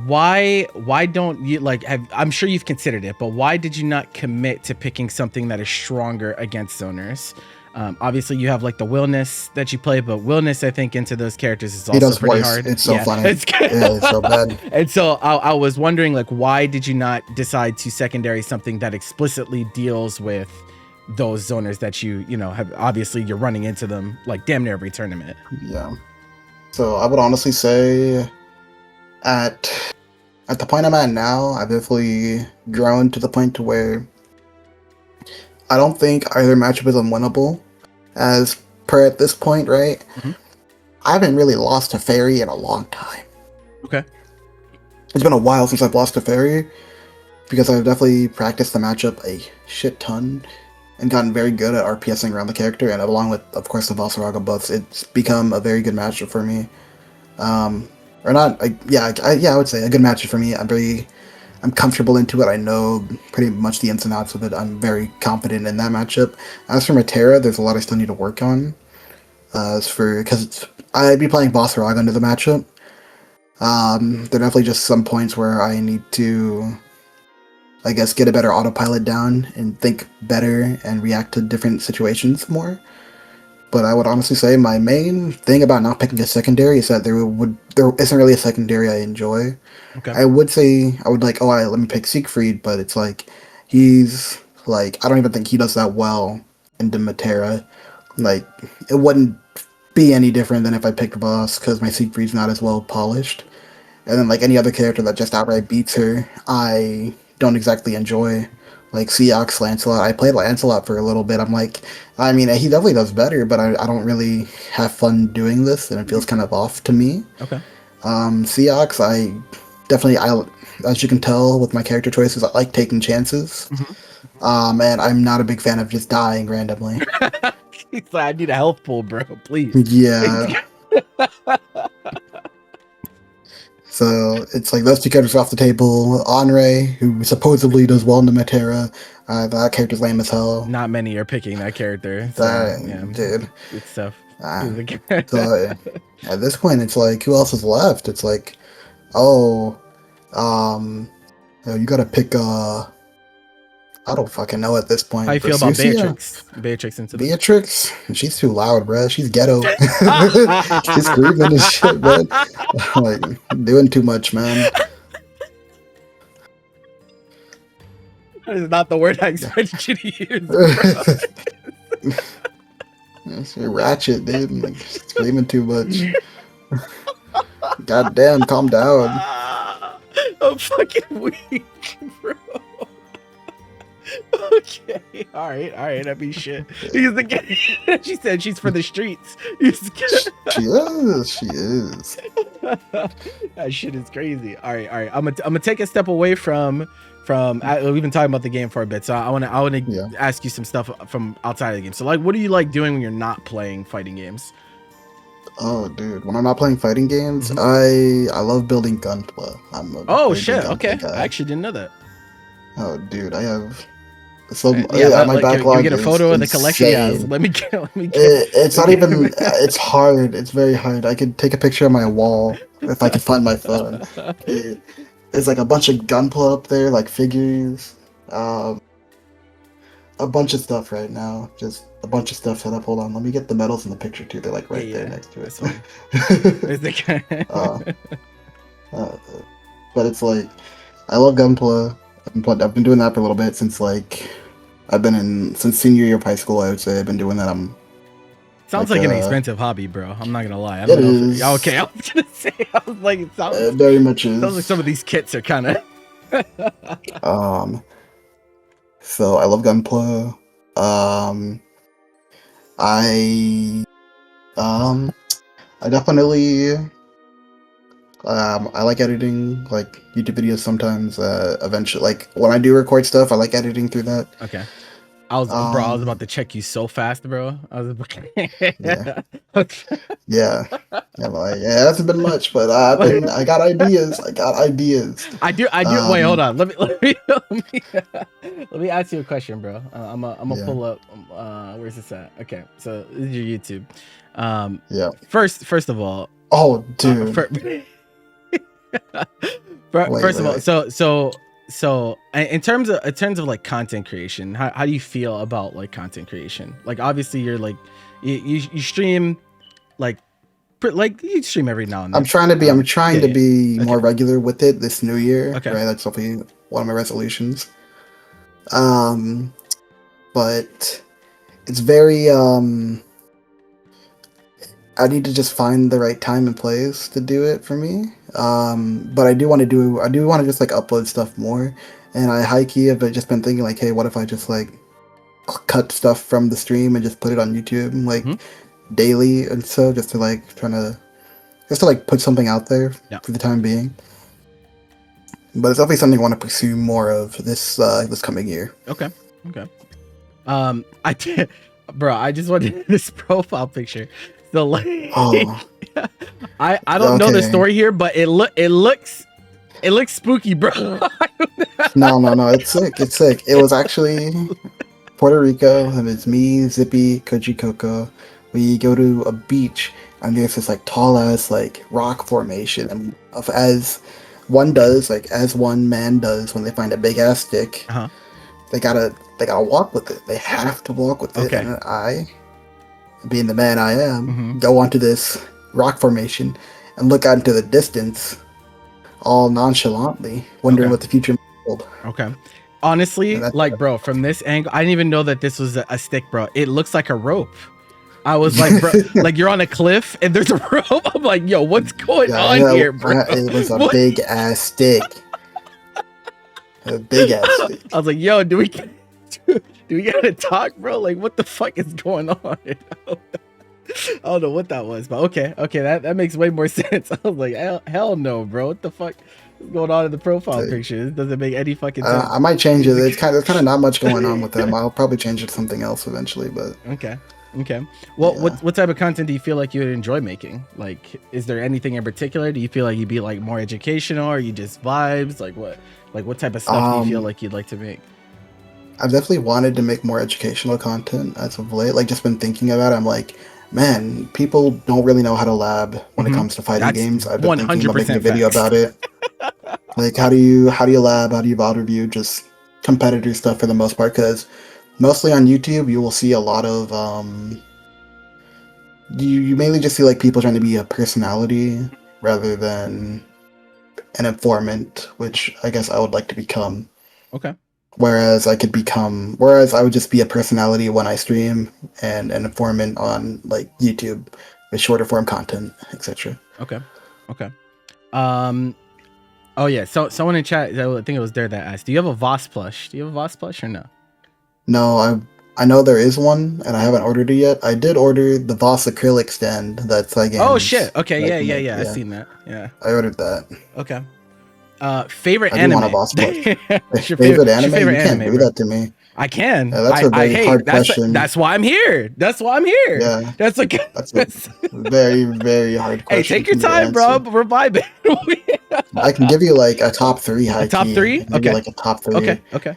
why don't you, like, I'm sure you've considered it, but why did you not commit to picking something that is stronger against zoners? Obviously you have like the willness that you play, but willness I think into those characters is also pretty hard. It's so funny. It's so bad. And so I was wondering, like, why did you not decide to secondary something that explicitly deals with those zoners that you have, obviously you're running into them like damn near every tournament. Yeah. So I would honestly say at at the point I'm at now, I've definitely grown to the point to where I don't think either matchup is unwinnable. As per at this point, right? Mhm. I haven't really lost a fairy in a long time. Okay. It's been a while since I've lost a fairy because I've definitely practiced the matchup a shit ton and gotten very good at RPSing around the character, and along with, of course, the Valsaraga buffs, it's become a very good matchup for me. Or not, I would say a good matchup for me. I'm comfortable into it. I know pretty much the ins and outs of it. I'm very confident in that matchup. As for Matera, there's a lot I still need to work on. Because I'd be playing Valsaraga into the matchup. There are definitely just some points where I need to, I guess, get a better autopilot down and think better and react to different situations more. But I would honestly say my main thing about not picking a secondary is that there isn't really a secondary I enjoy. Okay. I would say I would like, let me pick Siegfried, but it's like he's like I don't even think he does that well in Demetera. Like it wouldn't be any different than if I picked Boss because my Siegfried's not as well polished. And then like any other character that just outright beats her, I don't exactly enjoy. Like Seox Lancelot. I played Lancelot for a little bit. I'm like, I mean, he definitely does better, but I don't really have fun doing this, and it feels kind of off to me. Okay. Seox, as you can tell with my character choices, I like taking chances. And I'm not a big fan of just dying randomly. He's like, I need a health pool, bro. Please. Yeah. So it's like those two characters off the table. Henri, who supposedly does well in the Matera, that character's lame as hell. Not many are picking that character. So, Dude. It's tough. So at this point, it's like, who else is left? It's like, you gotta pick. I don't fucking know at this point. How you feel about Beatrix? Beatrix into the... Beatrix? She's too loud, bruh. She's ghetto. She's screaming and shit, man. Like, doing too much, man. That is not the word I expected you to use. She's ratchet, dude. Like, screaming too much. Goddamn, calm down. I'm fucking weak, bro. Okay, all right. That'd be shit. She said she's for the streets. She is. That shit is crazy. All right. I'm gonna take a step away from. We've been talking about the game for a bit, so I want to ask you some stuff from outside of the game. So, like, what do you like doing when you're not playing fighting games? Oh, dude, when I'm not playing fighting games, I love building gunpla. Oh shit! Okay, guy. I actually didn't know that. Oh, dude, I have. So my backlog. Can we get a photo of the collection? Yeah, let me get. It's not even. It's hard. It's very hard. I could take a picture of my wall if I could find my phone. There's like a bunch of gunpla up there, like figures, a bunch of stuff right now. Just a bunch of stuff set up. Hold on, let me get the medals in the picture too. They're like right there next to it. But it's like, I love gunpla. I've been doing that for a little bit since since senior year of high school. I would say I've been doing that. Sounds like an expensive hobby, bro. I'm not gonna lie. I was gonna say. I was like, it sounds very much is. Sounds like some of these kits are kind of. So I love gunpla. I definitely. I like editing, like YouTube videos sometimes. Eventually, like when I do record stuff, I like editing through that. Okay. I was about to check you so fast, bro. Yeah, it hasn't been much, but I got ideas. I do. Wait, hold on. Let me ask you a question, bro. I'm gonna pull up. Where's this at? Okay, so this is your YouTube. First of all. Oh, dude. First of all, so in terms of like content creation, how do you feel about like content creation? Like obviously you're like you stream like you stream every now and then. I'm trying to be more regular with it this new year. Okay. Right, that's hopefully one of my resolutions. But it's very I need to just find the right time and place to do it for me. But I do want to just like upload stuff more. And I high key have just been thinking like, hey, what if I just like cut stuff from the stream and just put it on YouTube like daily and so just to like just to like put something out there for the time being. But it's definitely something I want to pursue more of this coming year. Okay. I did, bro. I just wanted this profile picture. So like, I don't know the story here, but it looks spooky, bro. No, it's sick. It's sick. It was actually Puerto Rico, and it's me, Zippy, Koji Coco. We go to a beach, and there's this like tall ass like rock formation, and as one man does when they find a big ass stick, they gotta walk with it. They have to walk with it. And I, being the man I am, go onto this rock formation and look out into the distance, all nonchalantly, wondering what the future holds. Okay. Honestly, like, bro, from this angle, I didn't even know that this was a stick, bro. It looks like a rope. I was like, bro, like you're on a cliff and there's a rope. I'm like, yo, what's going on here, bro? It was a big ass stick. A big ass stick. I was like, yo, do we gotta talk, bro? Like, what the fuck is going on? I don't know what that was, but okay, that makes way more sense. I was like, hell no, bro. What the fuck is going on in the profile picture? This doesn't make any fucking sense. I might change it. There's kind of not much going on with them. I'll probably change it to something else eventually, but okay. Well, what type of content do you feel like you would enjoy making? Like, is there anything in particular? Do you feel like you'd be like more educational, or you just vibes? Like what type of stuff do you feel like you'd like to make? I've definitely wanted to make more educational content as of late. Like, just been thinking about it. I'm like, man, people don't really know how to lab when it comes to fighting games. I've been thinking about making a video about it. Like, how do you lab? How do you VOD review? Just competitor stuff for the most part, because mostly on YouTube, you will see a lot of you mainly just see like people trying to be a personality rather than an informant, which I guess I would like to become. Okay. Whereas I would just be a personality when I stream and an informant on like YouTube with shorter form content, etc. Okay. Oh yeah. So someone in chat, I think it was there, that asked, "Do you have a Voss plush? Do you have a Voss plush or no?" No, I know there is one, and I haven't ordered it yet. I did order the Voss acrylic stand that's like. Oh shit! Okay, yeah. I've seen that. Yeah. I ordered that. Okay. Favorite anime. Want a Voss plush. Your favorite anime? Favorite you can't anime, do bro. that to me. I can. Yeah, that's a very hard question. That's why I'm here. Yeah. That's a very, very hard question. Hey, take your time, bro. We're vibing. I can give you like a top three. A top three? Okay. Like a top three. Okay.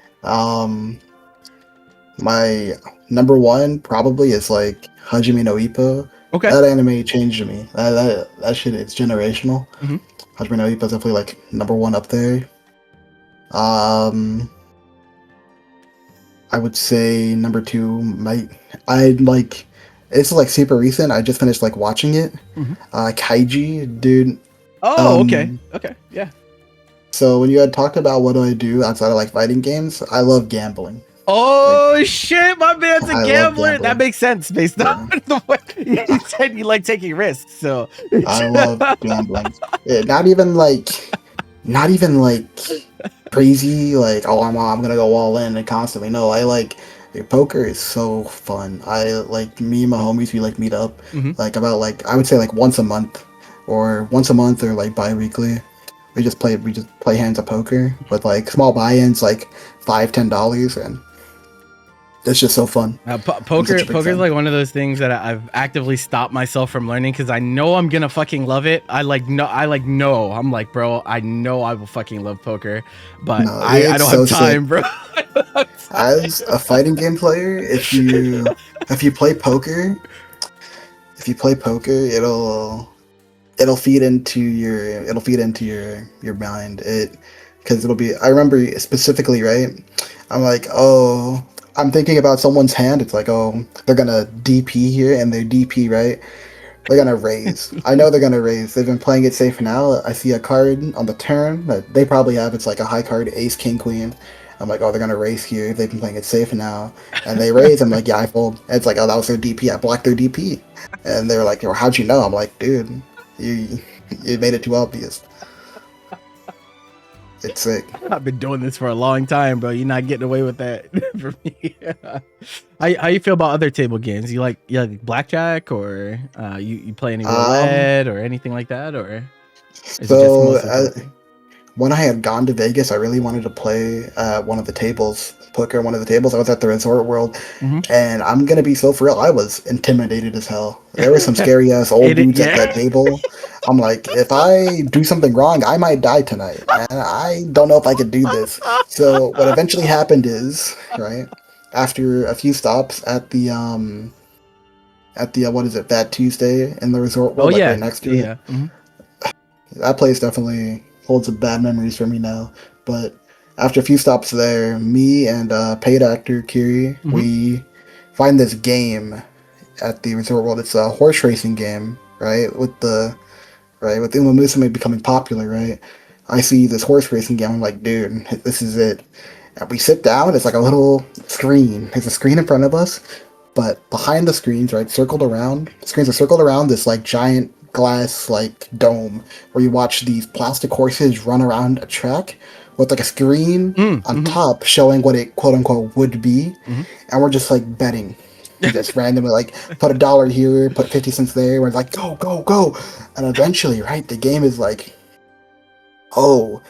My number one probably is like Hajime no Ippo. Okay. That anime changed me. That shit is generational. Hajime no Ippo is definitely like number one up there. I would say number two it's like super recent. I just finished like watching it. Kaiji, dude. Oh, okay, yeah. So when you had talked about what do I do outside of like fighting games, I love gambling. Oh shit, my man's a gambler. That makes sense based on the way you said you like taking risks. So I love gambling. Not even like crazy like, oh, I'm gonna go all in and constantly. No, I like poker is so fun. I like, me and my homies, we like meet up like about like, I would say like once a month or like bi-weekly. We just play hands of poker with like small buy-ins, like $5-10, and it's just so fun. Poker is like one of those things that I've actively stopped myself from learning because I know I'm gonna fucking love it. I'm like, bro, I know I will fucking love poker, but no, I don't have time, bro. As a fighting game player, if you play poker, it'll feed into your mind. Because it'll be, I remember specifically, right? I'm like, oh, I'm thinking about someone's hand. It's like, oh, they're gonna DP here, and they're DP, right? They're gonna raise. I know they're gonna raise. They've been playing it safe for now. I see a card on the turn that they probably have. It's like a high card, ace, king, queen. I'm like, oh, they're gonna raise here. They've been playing it safe now, and they raise. I'm like, yeah, I fold. And it's like, oh, that was their DP. I blocked their DP, and they're like, well, how'd you know? I'm like, dude, you made it too obvious. It's sick. I've been doing this for a long time, bro. You're not getting away with that for me. How you feel about other table games? You like blackjack, or you play any roulette or anything like that, or is it just mostly when I had gone to Vegas, I really wanted to play one of the tables, poker. One of the tables. I was at the Resort World, and I'm gonna be so for real. I was intimidated as hell. There were some scary ass old dudes at that table. I'm like, if I do something wrong, I might die tonight, and I don't know if I could do this. So what eventually happened is, right after a few stops at the what is it, Fat Tuesday in the Resort World, right next to it. That place definitely holds some bad memories for me now. But after a few stops there, me and paid actor Kiri, we find this game at the Resort World. It's a horse racing game, right? With Uma Musume becoming popular, right? I see this horse racing game. I'm like, dude, this is it. And we sit down. It's like a little screen. There's a screen in front of us, but behind the screens, right, screens are circled around this like giant glass like dome where you watch these plastic horses run around a track with like a screen on top showing what it quote unquote would be, and we're just like betting. We just randomly like put $1 here, put 50 cents there. We're like, go, go, go, and eventually, right, the game is like, oh,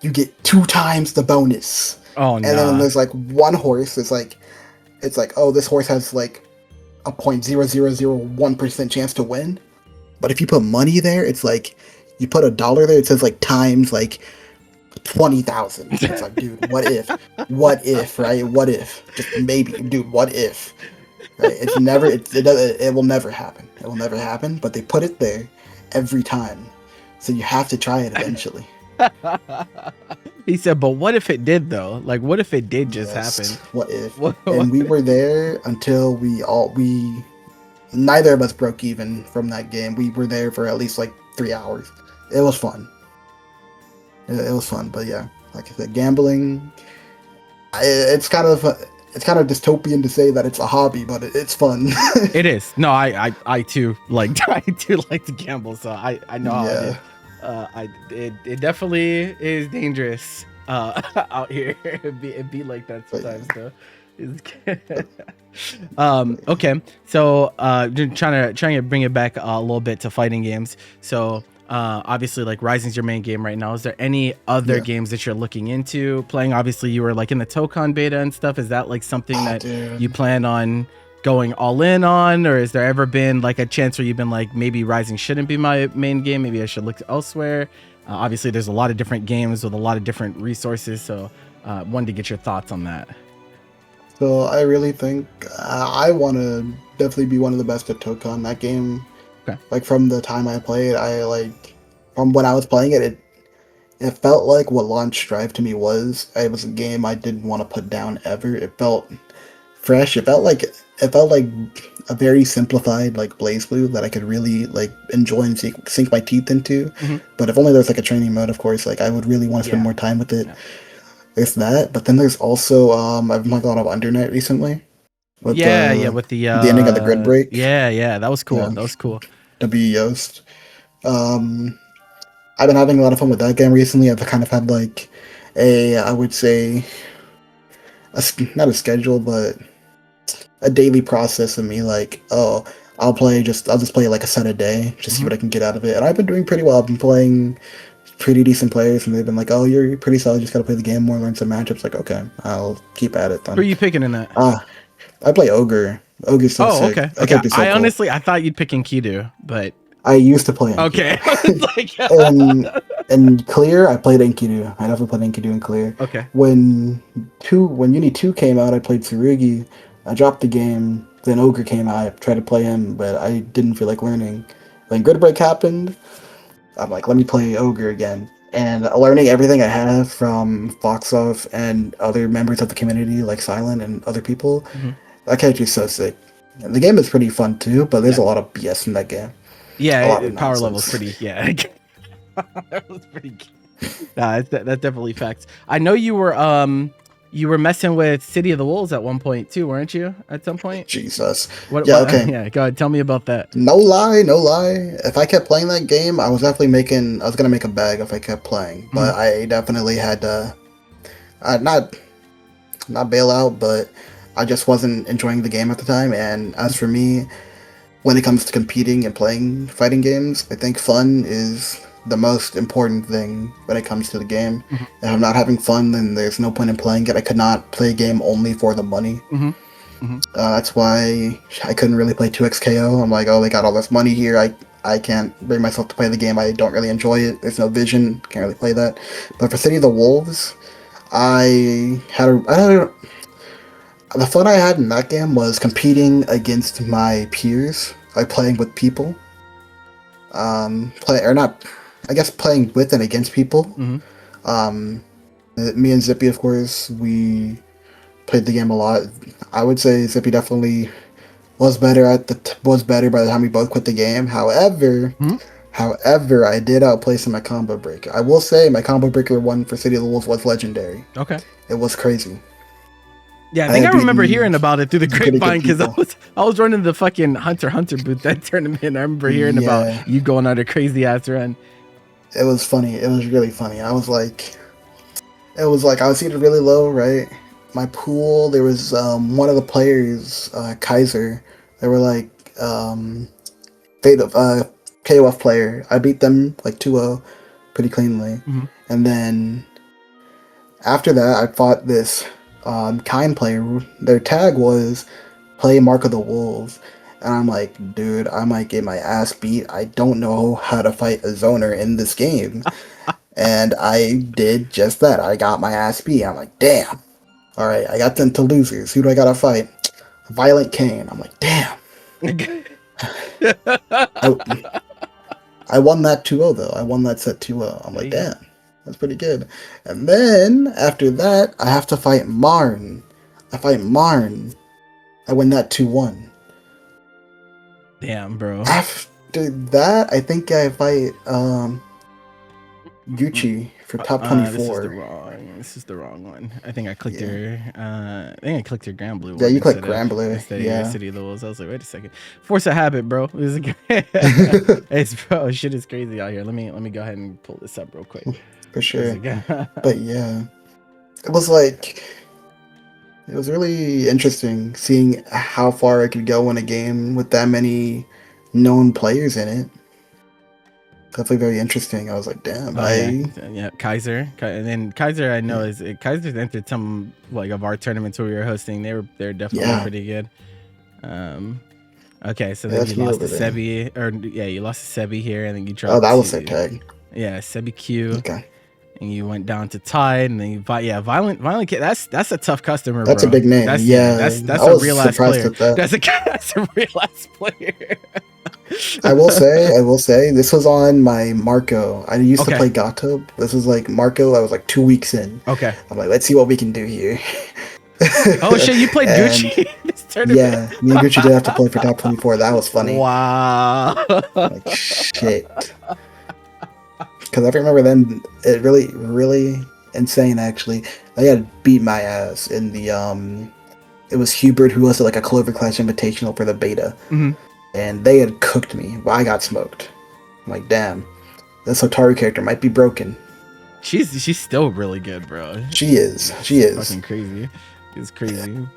you get 2 times the bonus. Oh, and then there's like one horse. It's like, oh, this horse has like a 0.0001% chance to win. But if you put money there, it's like you put $1 there. It says like times like 20,000. It's like, dude, what if? What if? Right? What if? Just maybe, dude. What if? Right? It's never. It will never happen. It will never happen. But they put it there every time, so you have to try it eventually. He said, but what if it did though? Like, what if it did just happen? What if? And we were there until neither of us broke even from that game. We were there for at least like 3 hours. It was fun. It was fun, but yeah, like I said, gambling. It's kind of dystopian to say that it's a hobby, but it's fun. It is. No, I too like to gamble, so I know how it definitely is dangerous out here. It'd be like that sometimes though. Okay, so trying to bring it back a little bit to fighting games. So obviously like Rising's your main game right now. Is there any other games that you're looking into playing? Obviously you were like in the Tokon beta and stuff. Is that like something that you plan on going all in on, or has there ever been like a chance where you've been like, maybe Rising shouldn't be my main game, maybe I should look elsewhere? Obviously there's a lot of different games with a lot of different resources, so wanted to get your thoughts on that. So I really think I want to definitely be one of the best at Tokon. That game, like from the time I played, from when I was playing it, it felt like what Launch Drive to me was. It was a game I didn't want to put down ever. It felt fresh. It felt like a very simplified like BlazBlue that I could really like enjoy and sink my teeth into. But if only there's like a training mode, of course, like I would really want to spend more time with it. There's that, but then there's also I've been playing a lot of Undernight recently. With the ending of the grid break. Yeah, that was cool. Yeah. That was cool. W. Yost. I've been having a lot of fun with that game recently. I've kind of had like I would say not a schedule, but a daily process of me like, oh, I'll just play like a set a day, just see what I can get out of it. And I've been doing pretty well. I've been playing pretty decent players, and they've been like, oh, you're pretty solid, just gotta play the game more, learn some matchups. Like, okay, I'll keep at it then. Who are you picking in that? I play Ogre. Ogre's so sick. Okay. I honestly, I thought you'd pick Enkidu, but I used to play Enkidu. Okay. and Clear, I played Enkidu. I definitely played Enkidu in Clear. Okay. When Uni 2 came out, I played Tsurugi. I dropped the game. Then Ogre came out. I tried to play him, but I didn't feel like learning. When Grid Break happened, I'm like, let me play Ogre again. And learning everything I have from Foxoff and other members of the community, like Silent and other people, that character is so sick. And the game is pretty fun too, but there's a lot of BS in that game. Yeah, power level's pretty. Yeah, that was pretty. Nah, that's definitely facts. I know you were You were messing with City of the Wolves at one point too, weren't you? At some point. Jesus. What? Yeah. What, Okay. yeah. Go ahead. Tell me about that. No lie, no lie. If I kept playing that game, I was definitely making. I was gonna make a bag if I kept playing, but I definitely had to. Not bail out, but I just wasn't enjoying the game at the time. And as for me, when it comes to competing and playing fighting games, I think fun is the most important thing when it comes to the game. Mhm. If I'm not having fun, then there's no point in playing it. I could not play a game only for the money. That's why I couldn't really play 2XKO. I'm like, oh, they got all this money here. I can't bring myself to play the game. I don't really enjoy it. There's no vision. Can't really play that. But for City of the Wolves, the fun I had in that game was competing against my peers, like playing with people. Playing with and against people. Me and Zippy, of course, we played the game a lot. I would say Zippy definitely was better by the time we both quit the game. However, I did outplace in my combo breaker. I will say my combo breaker one for City of the Wolves was legendary. Okay. It was crazy. Yeah, I think I remember hearing about it through the grapevine because I was running the fucking Hunter booth that tournament. I remember hearing about you going on a crazy ass run. It was funny. It was really funny. I was seated really low, right? My pool, there was one of the players, Kaiser. They were like KOF player. I beat them like 2-0 pretty cleanly. And then after that, I fought this kind player. Their tag was play Mark of the Wolves. And I'm like, dude, I might get my ass beat. I don't know how to fight a zoner in this game. And I did just that. I got my ass beat. I'm like, damn. All right, I got them to losers. Who do I gotta fight? Violent Kane. I'm like, damn. I won that 2-0 though. I won that set 2-0. I'm like, damn, that's pretty good. And then after that, I have to fight Marn. I fight Marn. I win that 2-1. Damn, bro. After that, I think I fight Gucci for top 24. This is the wrong one. I think I clicked your Grand Blue one. Yeah, you clicked Grand Blue. Yeah. City of the Wolves. I was like, wait a second. Force a habit, bro. Shit is crazy out here. Let me go ahead and pull this up real quick. For sure. But yeah, it was really interesting seeing how far I could go in a game with that many known players in it. Definitely very interesting. I was like, damn. Kaiser, and then Kaiser, I know Kaiser's entered some like of our tournaments where we were hosting. They're definitely pretty good. Okay, so then you lost to Sebi, you lost to Sebi here, and then you dropped. Oh, that was their tag. Yeah, Sebi Q. Okay. And you went down to Tide, and then Violent Kid. That's a tough customer. That's bro. a big name. That's a real ass player. That's a real ass player. I will say, this was on my Marco. I used to play Gato. This was like Marco. I was like 2 weeks in. Okay. I'm like, let's see what we can do here. Oh shit! You played Gucci this tournament. Yeah, me and Gucci did have to play for top 24. That was funny. Wow. Like shit. Because I remember then, it really insane actually. They had beat my ass in the it was Hubert who hosted like a Clover Clash Invitational for the beta. And they had cooked me. Well, I got smoked. I'm like, damn, this Hotaru character might be broken. She's still really good, bro. She is. Fucking crazy. It's crazy.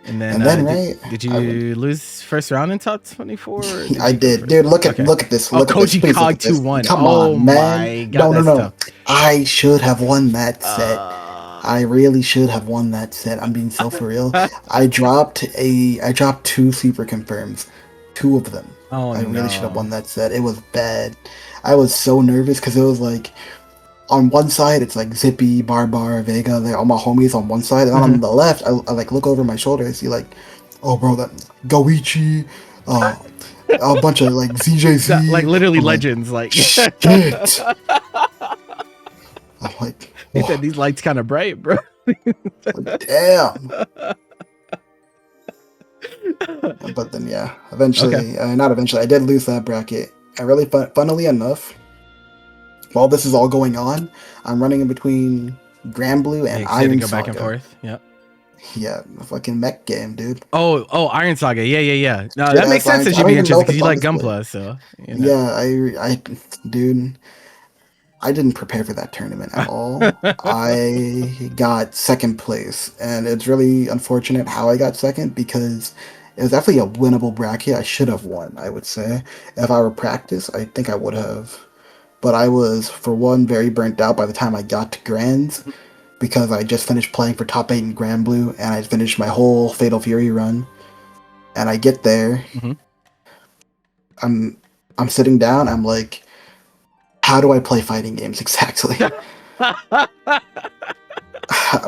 And then did you lose first round in top 24? I did. Dude, look at this. Look Koji at this. Cog 2-1. Come on, man. No. I should have won that set. I really should have won that set. I'm being so for real. I dropped 2 super confirms. 2 of them. I really should have won that set. It was bad. I was so nervous because it was like on one side it's like Zippy, Barbar, Vega, they're all my homies on one side, and on the left I like look over my shoulder and see like, oh bro, that Goichi, a bunch of like ZJZ, like literally legends, like shit. I'm like, they said these lights kind of bright, bro. Damn. But then eventually, I did lose that bracket. I really, funnily enough, while this is all going on, I'm running in between Grand Blue and Yeah, 'cause you had to Iron go back and Saga. forth. Yep. Yeah, the fucking mech game, dude. Oh, Iron Saga. Yeah. No, that Yeah, makes it's Iron. sense that I you'd don't be even know interested if because it's you on like display. Gunpla. So you know. Yeah, dude, I didn't prepare for that tournament at all. I got second place, and it's really unfortunate how I got second because it was definitely a winnable bracket. I should have won, I would say. If I were practice, I think I would have. But I was, for one, very burnt out by the time I got to Grands because I just finished playing for top 8 in Grand Blue, and I finished my whole Fatal Fury run. And I get there, Mhm. I'm I'm sitting down, I'm like, how do I play fighting games exactly?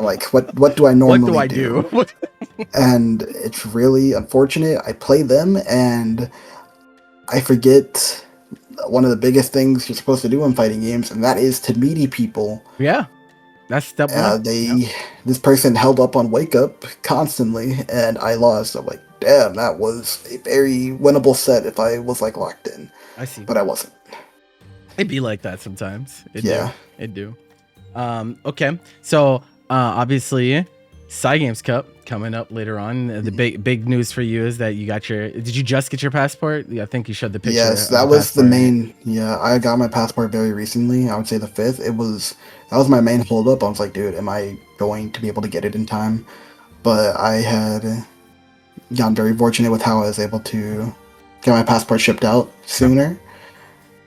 Like, what do I What do normally I do? do? And it's really unfortunate. I play them and I forget one of the biggest things you're supposed to do in fighting games, and that is to meaty people. Yeah, that's step one. Yep. This person held up on wake up constantly, and I lost. I'm like, damn, that was a very winnable set if I was like locked in, I see. but I wasn't. It'd be like that sometimes. Yeah. It do. Okay. So obviously, Cygames Cup coming up later on. The big news for you is that you got your. Did you just get your passport? Yeah, I think you showed the picture. Yes, of that the was the passport, right? main. Yeah, I got my passport very recently. I would say the 5th. That was my main holdup. I was like, dude, am I going to be able to get it in time? But I had gotten very fortunate with how I was able to get my passport shipped out sooner.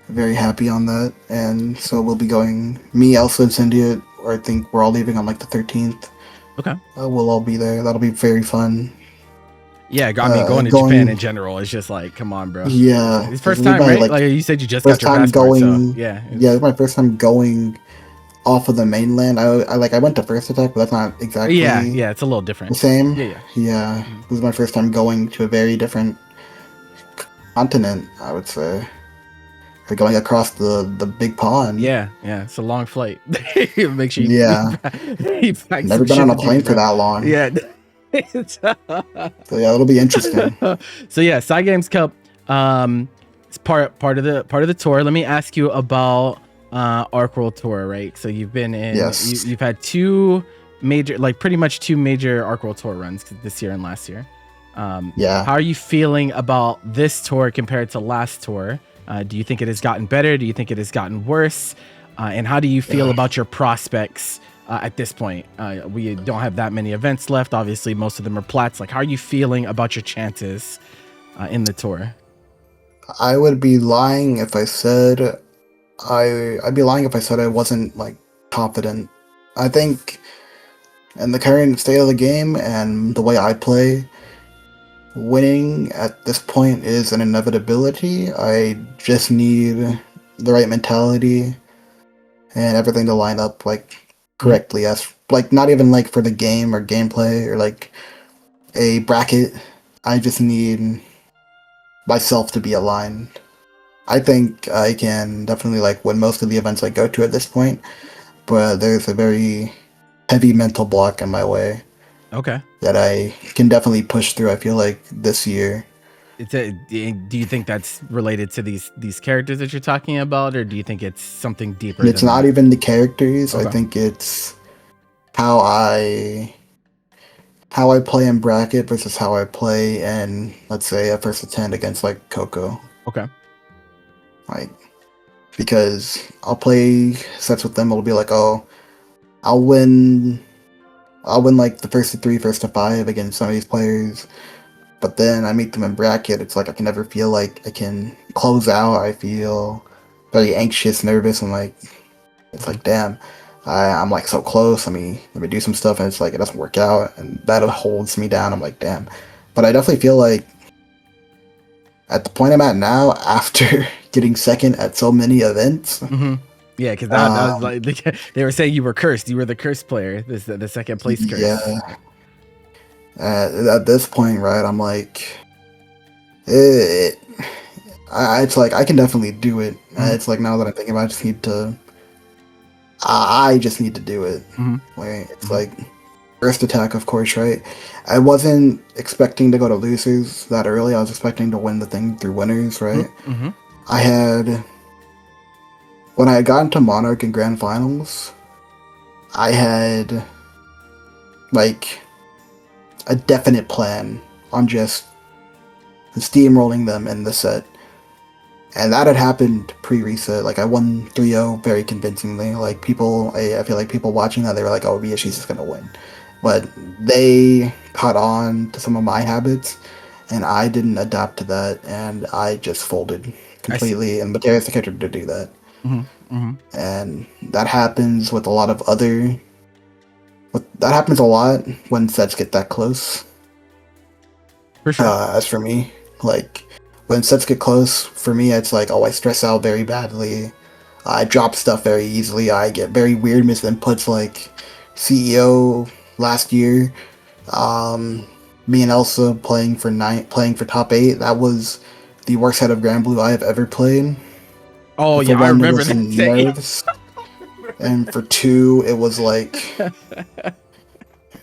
Very happy on that, and so we'll be going. Me, Elsa, and Cindy, or I think we're all leaving on like the 13th. Okay. We'll all be there. That'll be very fun. Yeah, I mean, going to Japan in general is just like, come on, bro. Yeah, It's first time, right? Like you said, you just got your passport. So yeah, it's my first time going off of the mainland. I went to First Attack, but that's not exactly. Yeah, it's a little different. The same. Yeah. This is my first time going to a very different continent, I would say. We're going across the big pond. Yeah, it's a long flight. Make sure you pack Never been on a plane for that long. Yeah. So yeah, it'll be interesting. So yeah, Cygames Cup it's part of the tour. Let me ask you about Arc World Tour, right? So you've been in you've had two major, like pretty much two major Arc World Tour runs this year and last year. Yeah. How are you feeling about this tour compared to last tour? Do you think it has gotten better? Do you think it has gotten worse? And how do you feel about your prospects at this point? We don't have that many events left. Obviously, most of them are plats. Like, how are you feeling about your chances in the tour? I would be lying if I said I'd be lying if I said I wasn't like confident. I think in the current state of the game and the way I play, winning at this point is an inevitability. I just need the right mentality and everything to line up like correctly, as like not even like for the game or gameplay or like a bracket. I just need myself to be aligned. I think I can definitely like win most of the events I go to at this point, but there's a very heavy mental block in my way. Okay. That I can definitely push through. I feel like this year. Do you think that's related to these characters that you're talking about, or do you think it's something deeper? It's not even the characters. Okay. I think it's how I play in bracket versus how I play in, let's say, a first attend against like Coco. Okay. Like, because I'll play sets with them. It'll be like, oh, I'll win like the first to 3, first to 5 against some of these players, but then I meet them in bracket. It's like I can never feel like I can close out. I feel very anxious, nervous, and like it's like damn, I'm like so close. Let me do some stuff, and it's like it doesn't work out, and that holds me down. I'm like damn, but I definitely feel like at the point I'm at now, after getting second at so many events. Mm-hmm. Yeah, because that was like they were saying you were cursed. You were the cursed player. The second place curse. Yeah. At this point, right? I'm like, it's like I can definitely do it. Mm-hmm. It's like now that I'm thinking about it, I just need to do it. Mm-hmm. Like it's like first attack, of course, right? I wasn't expecting to go to losers that early. I was expecting to win the thing through winners, right? Mm-hmm. When I got into Monarch and Grand Finals, I had like a definite plan on just steamrolling them in the set. And that had happened pre-reset. Like, I won 3-0 very convincingly. Like, I feel like people watching that, they were like, oh, BSG's just gonna win. But they caught on to some of my habits, and I didn't adapt to that, and I just folded completely. And Mateus the character to do that. And that happens with a lot of other... That happens a lot when sets get that close. For sure. As for me, like... When sets get close, for me, it's like, oh, I stress out very badly. I drop stuff very easily. I get very weird misinputs, like CEO last year. Me and Elsa playing for top 8. That was the worst head of Grand Blue I have ever played. Oh, For yeah, I one, remember it was that in day. nerves. And for 2, it was like...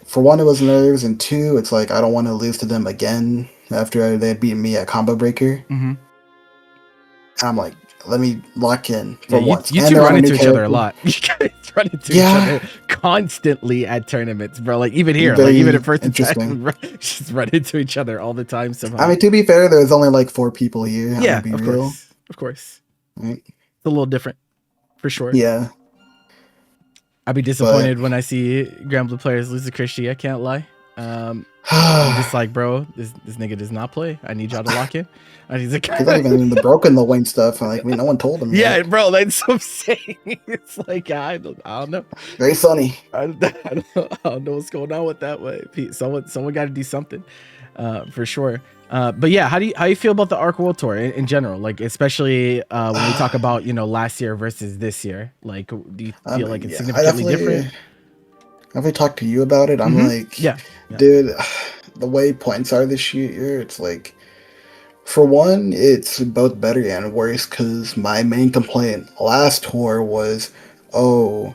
For 1, it was nerves, and 2, it's like, I don't want to lose to them again after they had beaten me at Combo Breaker. And I'm like, let me lock in for once. You and two they're run on a new into each other a character. lot. You guys run into each other constantly at tournaments, bro. Like, even here, Very like, even at first interesting. attack, just run into each other all the time somehow. I mean, to be fair, there's only like 4 people here. Yeah, I'm gonna of be real. course. Of course. Right? It's a little different, for sure. Yeah. I'd be disappointed when I see Grand Blue players lose to Christy. I can't lie. I'm just like, bro, this nigga does not play. I need y'all to lock in. He's like, He's not even the broken the wing stuff. Like, no one told him. yeah, yet. bro, that's what I'm saying. It's like, I don't know. Very funny. I don't know what's going on with that way. Someone got to do something, for sure. But yeah, how do you feel about the Arc World Tour in general? Like, especially when we talk about, last year versus this year. Like, do you feel like it's significantly different? If I talk to you about it, I'm like, yeah, dude, the way points are this year, it's like, for one, it's both better and worse, because my main complaint last tour was, oh,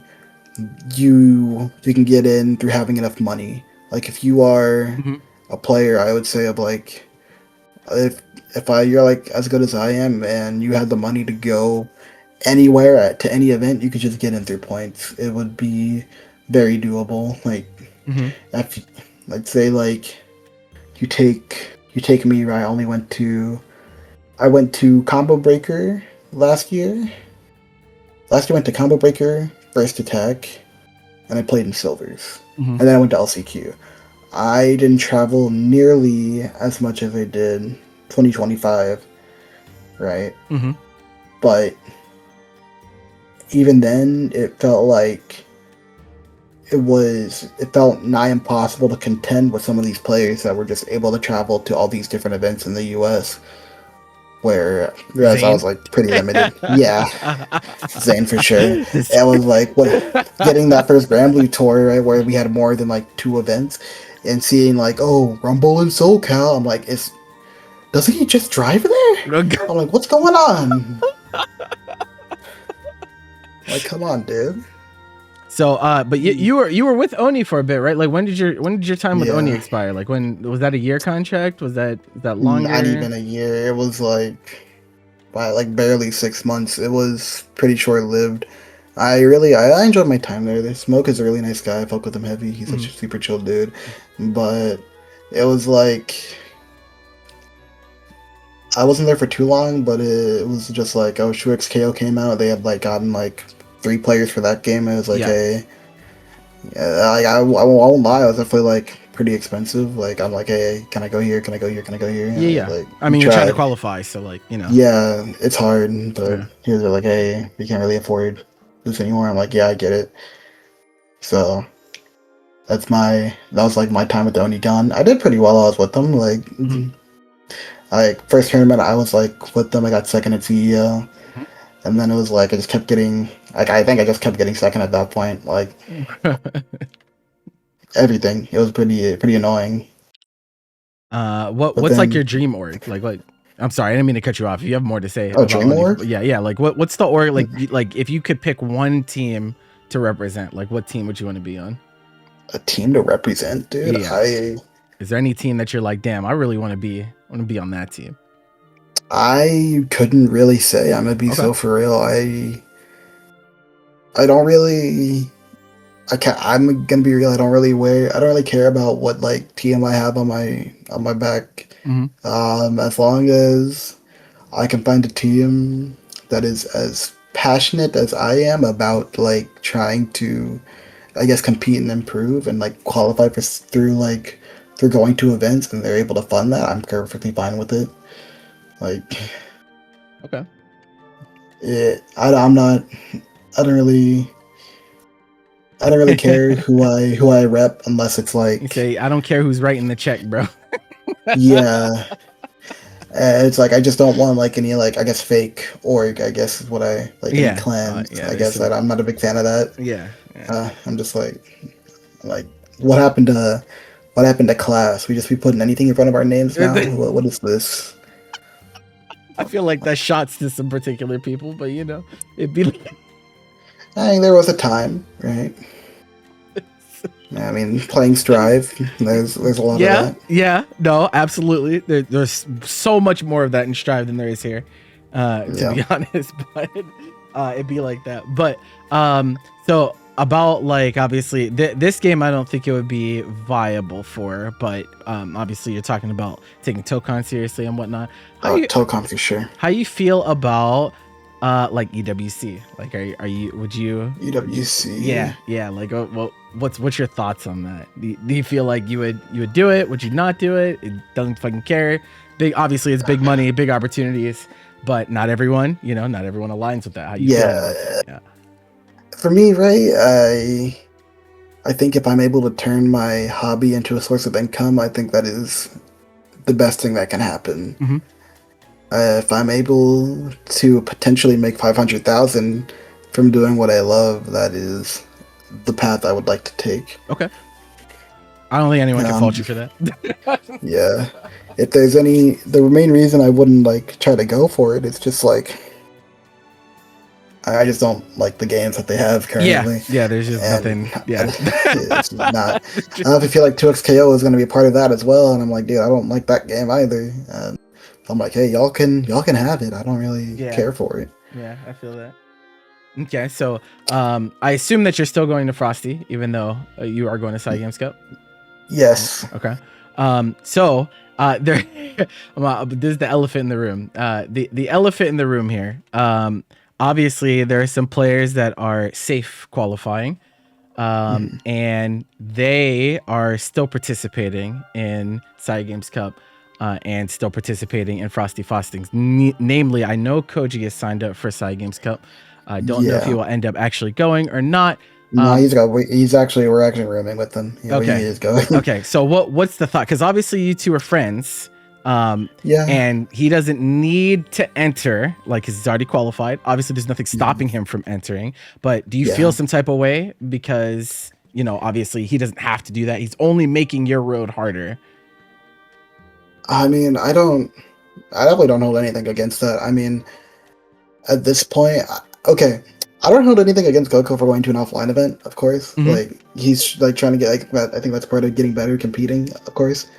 you can get in through having enough money. Like, if you are a player, I would say, of like, if you're like as good as I am and you had the money to go anywhere to any event, you could just get in through points. It would be very doable. Like, if, let's say, like, you take me, right? I went to Combo Breaker last year. Last year I went to Combo Breaker, First Attack, and I played in Silvers. And then I went to LCQ. I didn't travel nearly as much as I did 2025, right? But even then, it felt like it felt nigh impossible to contend with some of these players that were just able to travel to all these different events in the US, whereas I was like pretty limited. Yeah, Zane for sure. It was like getting that first Grand Blue tour, right, where we had more than like 2 events, and seeing like, oh, Rumble in SoCal. I'm like, doesn't he just drive there? I'm like, what's going on? Like, come on, dude. So, but you were with Oni for a bit, right? Like, when did your time with Oni expire? Like, when was that a year contract? Was that longer? Not even a year. It was like barely 6 months. It was pretty short lived. I enjoyed my time there. The Smoke is a really nice guy. I fuck with him heavy. He's such a super chill dude. But it was like, I wasn't there for too long, but it was just like, oh, Shuix KO came out. They had like gotten like 3 players for that game. It was like, I won't lie, I was definitely like pretty expensive. Like, I'm like, hey, can I go here? Can I go here? Can I go here? Yeah. Like, I mean, you're trying to qualify, so like, Yeah, it's hard, but here's like, hey, we can't really afford this anymore. I'm like, yeah, I get it. So that was like my time with the Onigon. I did pretty well while I was with them. Like, first tournament I was like with them, I got second at CEO. And then it was like, I just kept getting, like, I think I just kept getting second at that point. Like, everything. It was pretty annoying. What's like your dream org? Like, I'm sorry, I didn't mean to cut you off. If you have more to say. Oh, dream org? Yeah. Like, what's the org? Like, if you could pick one team to represent, like, what team would you want to be on? A team to represent, dude? Yeah. Is there any team that you're like, damn, I really want to be on that team? I couldn't really say. I'm gonna be so for real. I don't really I'm gonna be real. I don't really care about what like team I have on my back. As long as I can find a team that is as passionate as I am about like trying to, I guess, compete and improve and like qualify through going to events, and they're able to fund that, I'm perfectly fine with it. Like, Okay. I'm not. I don't really. I don't really care who I rep unless it's like. You say, I don't care who's writing the check, bro. Yeah. It's like I just don't want like any like I guess fake org, I guess is what I like, any clans. I guess that I'm not a big fan of that. Yeah. I'm just like what happened to class? We just be putting anything in front of our names now. What is this? I feel like that shots to some particular people, but you know, it'd be like... I mean, there was a time, right? I mean, playing Strive, there's a lot of that. Yeah, no, absolutely. There's so much more of that in Strive than there is here, to be honest. But it'd be like that. But so about like obviously this game, I don't think it would be viable for. But obviously, you're talking about taking Tokon seriously and whatnot. Tokon for sure. How you feel about like EWC? Like, would you EWC? Yeah. Like, well, what's your thoughts on that? Do you feel like you would do it? Would you not do it? It doesn't fucking care. Obviously it's big money, big opportunities, but not everyone aligns with that. How you feel? Yeah. For me, right? I think if I'm able to turn my hobby into a source of income, I think that is the best thing that can happen. If I'm able to potentially make 500,000 from doing what I love, that is the path I would like to take. Okay. I don't think anyone can fault you for that. Yeah. If there's the main reason I wouldn't like try to go for it, it's just like I just don't like the games that they have currently. Yeah, there's just nothing. Yeah. It's not. I don't know if you feel like 2XKO is going to be a part of that as well, and I'm like, dude, I don't like that game either. I'm like, hey, y'all can have it. I don't really care for it. Yeah, I feel that. Okay, so I assume that you're still going to Frosty, even though you are going to Cygames Cup. Yes. Okay. So there, this is the elephant in the room. The elephant in the room here. Obviously, there are some players that are safe qualifying, and they are still participating in Cygames Cup. And still participating in Frosty Fostings. Namely, I know Koji is signed up for Cygames Cup. I don't know if he will end up actually going or not. No, we're actually rooming with him. Okay. He is going. Okay, so what's the thought? Because obviously you two are friends. And he doesn't need to enter, like, because he's already qualified. Obviously, there's nothing stopping him from entering. But do you feel some type of way? Because, you know, obviously he doesn't have to do that. He's only making your road harder. I mean, I definitely don't hold anything against that. I mean, at this point, okay, I don't hold anything against Goku for going to an offline event, of course. Like, he's like trying to get, like, I think that's part of getting better, competing, of course.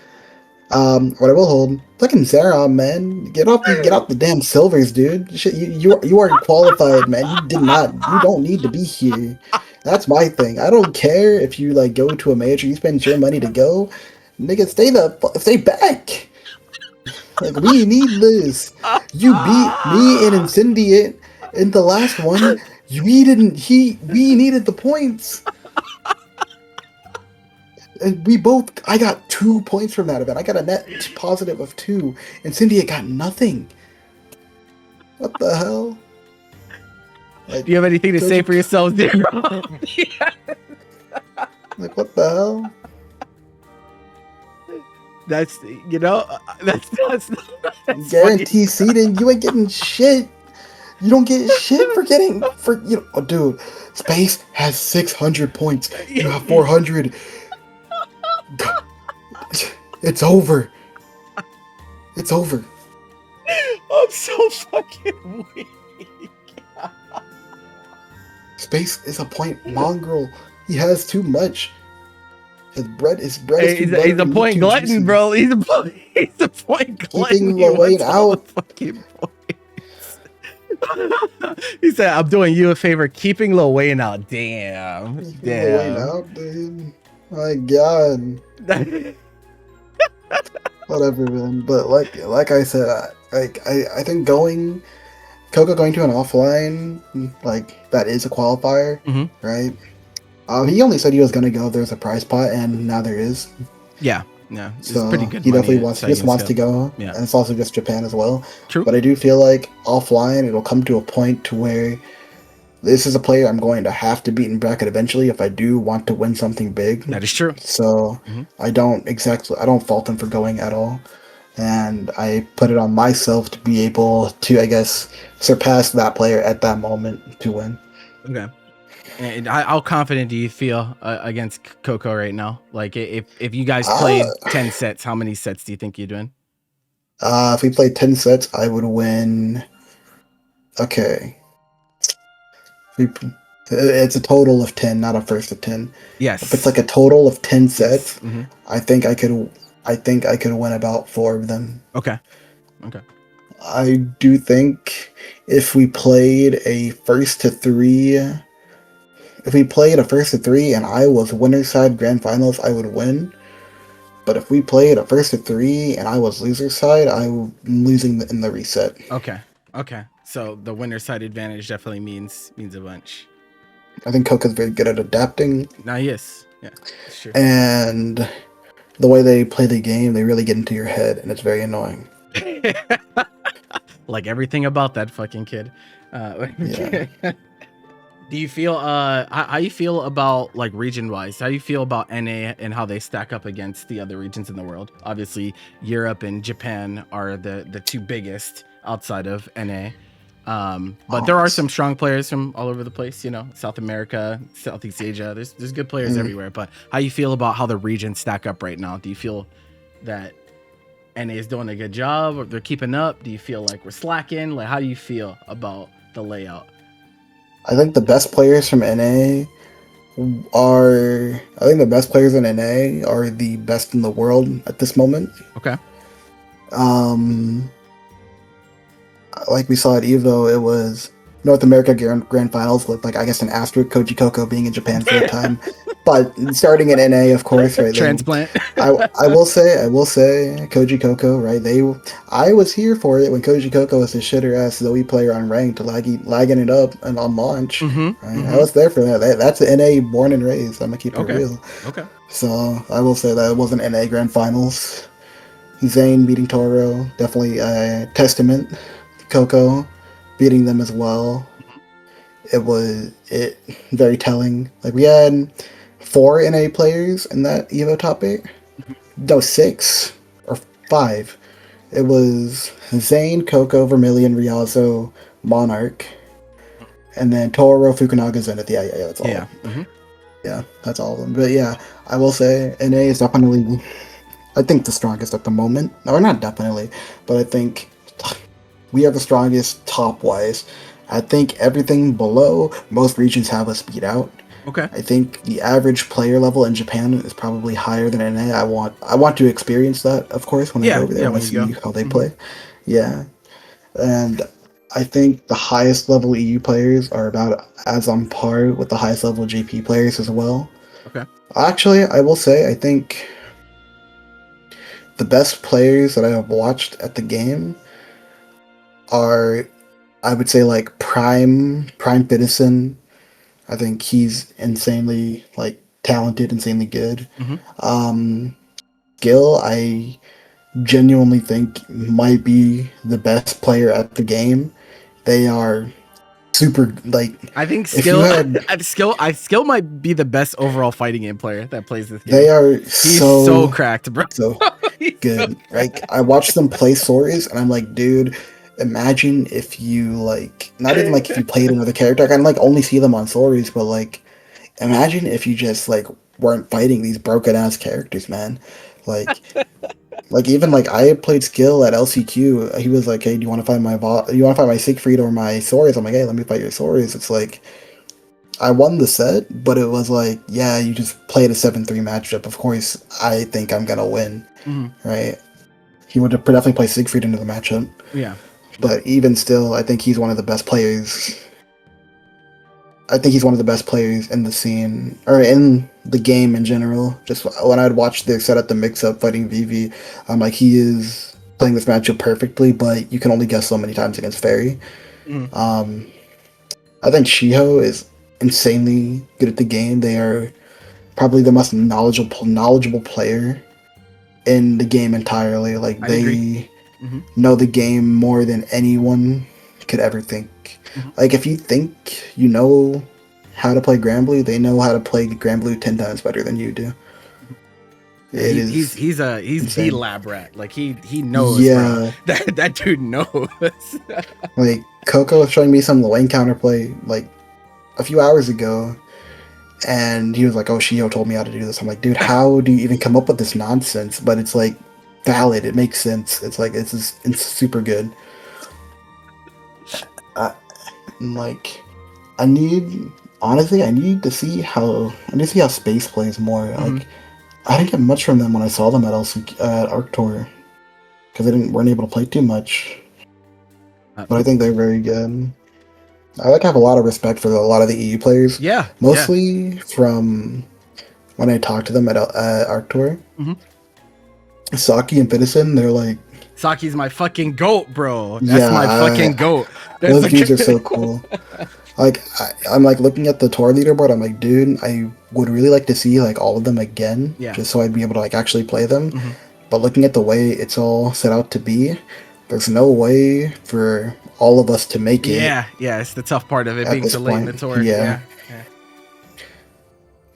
What I will hold, fucking Zara, man, get off the damn silvers, dude. Shit, you are qualified, man. You don't need to be here. That's my thing. I don't care if you like go to a major, you spend your money to go, nigga. Stay back. Like, we need this. You beat me and Incendiate in the last one. We needed the points. And I got 2 points from that event. I got a net positive of 2. Incendiate got nothing. What the hell? Like, do you have anything to say for yourself, Zero? Like, what the hell? That's guarantee seeding. You ain't getting shit. You don't get shit oh, dude. Space has 600 points. You have 400. It's over. It's over. I'm so fucking weak. Space is a point mongrel. He has too much. His bread is too he's a point glutton, juicy. Bro. He's a point glutton. Keeping the weight out. He said, "I'm doing you a favor, keeping Lil Wayne out." Damn, Wait damn. out, dude. My God. Whatever, man. But like I said, I think Coco going to an offline, like that is a qualifier, hmm right? He only said he was gonna go if there's a prize pot, and now there is. Yeah, yeah. It's So pretty good he money. definitely wants. He just Cygames wants Cup. to go, Yeah. and it's also just Japan as well. True. But I do feel like offline, it'll come to a point to where this is a player I'm going to have to beat in bracket eventually if I do want to win something big. That is true. So Mhm. I don't fault him for going at all, and I put it on myself to be able to, I guess, surpass that player at that moment to win. Okay. And how confident do you feel against Coco right now? Like, if you guys played 10 sets, how many sets do you think you'd win? If we played 10 sets, I would win. Okay. It's a total of 10, not a first of 10. Yes. If it's like a total of 10 sets, Mhm. I think I could win about 4 of them. Okay. Okay. I do think if we played a first to 3, and I was winner side grand finals, I would win. But if we played a first to 3 and I was loser side, I'm losing in the reset. Okay. Okay. So the winner side advantage definitely means a bunch. I think Coca's very good at adapting, Now, yes. Yeah. Sure. and the way they play the game, they really get into your head, and it's very annoying. Like everything about that fucking kid. Yeah. Do you feel how you feel about, like, region wise? How you feel about NA and how they stack up against the other regions in the world? Obviously, Europe and Japan are the two biggest outside of NA. But there are some strong players from all over the place, you know, South America, Southeast Asia. There's good players everywhere. But how you feel about how the regions stack up right now? Do you feel that NA is doing a good job, or they're keeping up? Do you feel like we're slacking? Like, how do you feel about the layout? I think the best players from NA I think the best players in NA are the best in the world at this moment. Okay. Like we saw at Evo, it was North America Grand Finals with, like, I guess, an asterisk, Koji Koko being in Japan for a time. But starting in NA, of course, right? Transplant. I will say, Koji Koko, right? I was here for it when Koji Koko was a shitter ass Zoe player on ranked, lagging it up and on launch. Right? I was there for that. That's the NA born and raised. I'm gonna keep it real. Okay. So I will say that it was an NA Grand Finals. Zane beating Toro, definitely a testament. Coco beating them as well. It was very telling. Like, we had 4 NA players in that Evo top 8. No, 6 or 5. It was Zane, Coco, Vermilion, Riazo, Monarch, and then Toro, Fukunaga, Zenith. Yeah, that's all. Yeah. Yeah, that's all of them. But yeah, I will say NA is definitely, I think, the strongest at the moment. Or not definitely, but I think we are the strongest top-wise. I think everything below, most regions have us beat out. Okay. I think the average player level in Japan is probably higher than NA. I want to experience that, of course, when I go over there. I want to see how they play. Yeah. And I think the highest level EU players are about as on par with the highest level JP players as well. Okay. Actually, I will say, I think the best players that I have watched at the game are, I would say, like Prime Citizen. I think he's insanely, like, talented, insanely good. Gil, I genuinely think might be the best player at the game. They are super, like, I think Skill might be the best overall fighting game player that plays this game. They are He's so cracked, bro. So good. Like, I watched them play Soares, and I'm like, dude, imagine if you, like, not even like if you played another character. I can, like, only see them on Soares, but, like, imagine if you just, like, weren't fighting these broken ass characters, man. Like, even, like, I played Skill at LCQ. He was like, "Hey, do you want to fight my Siegfried or my Soares?" I'm like, "Hey, let me fight your Soares." It's like, I won the set, but it was like, yeah, you just played a 7-3 matchup. Of course, I think I'm gonna win, right? He would definitely play Siegfried into the matchup. Yeah. But even still, I think he's one of the best players. I think he's one of the best players in the scene, or in the game in general. Just when I'd watch the set up the mix-up fighting Vivi, I'm like, he is playing this matchup perfectly, but you can only guess so many times against Fairy. Mm. I think Shiho is insanely good at the game. They are probably the most knowledgeable player in the game entirely. Like, I they agree. Mhm. know the game more than anyone could ever think. Mhm. Like, if you think you know how to play Granblue, they know how to play Granblue 10 times better than you do. Yeah, It he's is the insane. lab rat. Like he knows, bro. Yeah, That dude knows. like Coco was showing me some Lane counterplay like a few hours ago, and he was like, "Oh, Shio told me how to do this." I'm like, "Dude, how do you even come up with this nonsense?" But it's like valid. It makes sense. It's like it's super good. I, like, I need honestly, I need to see how Space plays more. Mhm. Like, I didn't get much from them when I saw them at at Arc Tour because they weren't able to play too much. But I think they're very good. I like have a lot of respect for a lot of the EU players, Yeah, mostly from when I talked to them at Arc Tour. Mhm. Saki and Fitison, they're like, Saki's my fucking goat, bro. That's yeah, my fucking goat. That's those like- dudes are so cool. Like, I'm like looking at the tour leaderboard. I'm like, dude, I would really like to see like all of them again, Yeah. just so I'd be able to like actually play them. Mhm. But looking at the way it's all set out to be, there's no way for all of us to make it. Yeah, it's the tough part of it At being this so late in the point, tour. yeah. Yeah.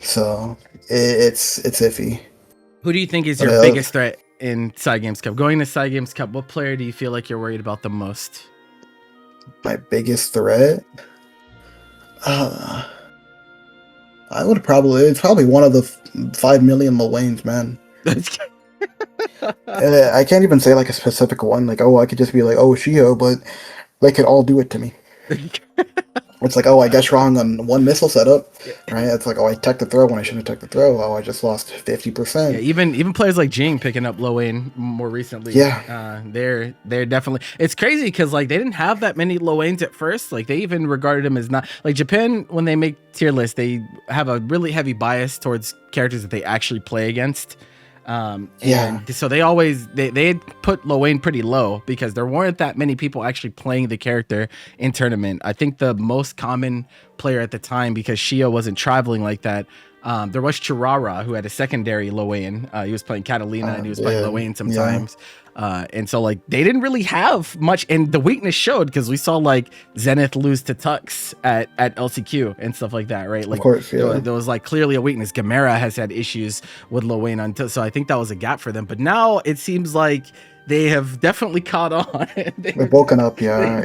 So it's iffy. Who do you think is But your biggest threat in Cygames Cup? Going to Cygames Cup, what player do you feel like you're worried about the most? My biggest threat. It's probably one of the 5 million Lawanes, man. I can't even say like a specific one. Like, oh, I could just be like, oh, Shio, but they could all do it to me. It's like, oh, I guess wrong on one missile setup, right? It's like, oh, I teched the throw when I shouldn't have teched the throw. Oh, I just lost 50%. Yeah, even players like Jing picking up low lane more recently. Yeah. They're definitely. It's crazy because like they didn't have that many low lanes at first. Like they even regarded them as not like Japan when they make tier lists. They have a really heavy bias towards characters that they actually play against. So they always they had put Lowain pretty low because there weren't that many people actually playing the character in tournament. I think the most common player at the time, because Shio wasn't traveling like that, there was Chirara, who had a secondary Lowain. He was playing Catalina and he was playing Lowain sometimes. And so like they didn't really have much, and the weakness showed because we saw like Zenith lose to Tux at LCQ and stuff like that, right? Like, of course, yeah. there was like clearly a weakness. Gamera has had issues with Lowain until, so I think that was a gap for them. But now it seems like they have definitely caught on. They've woken up, yeah.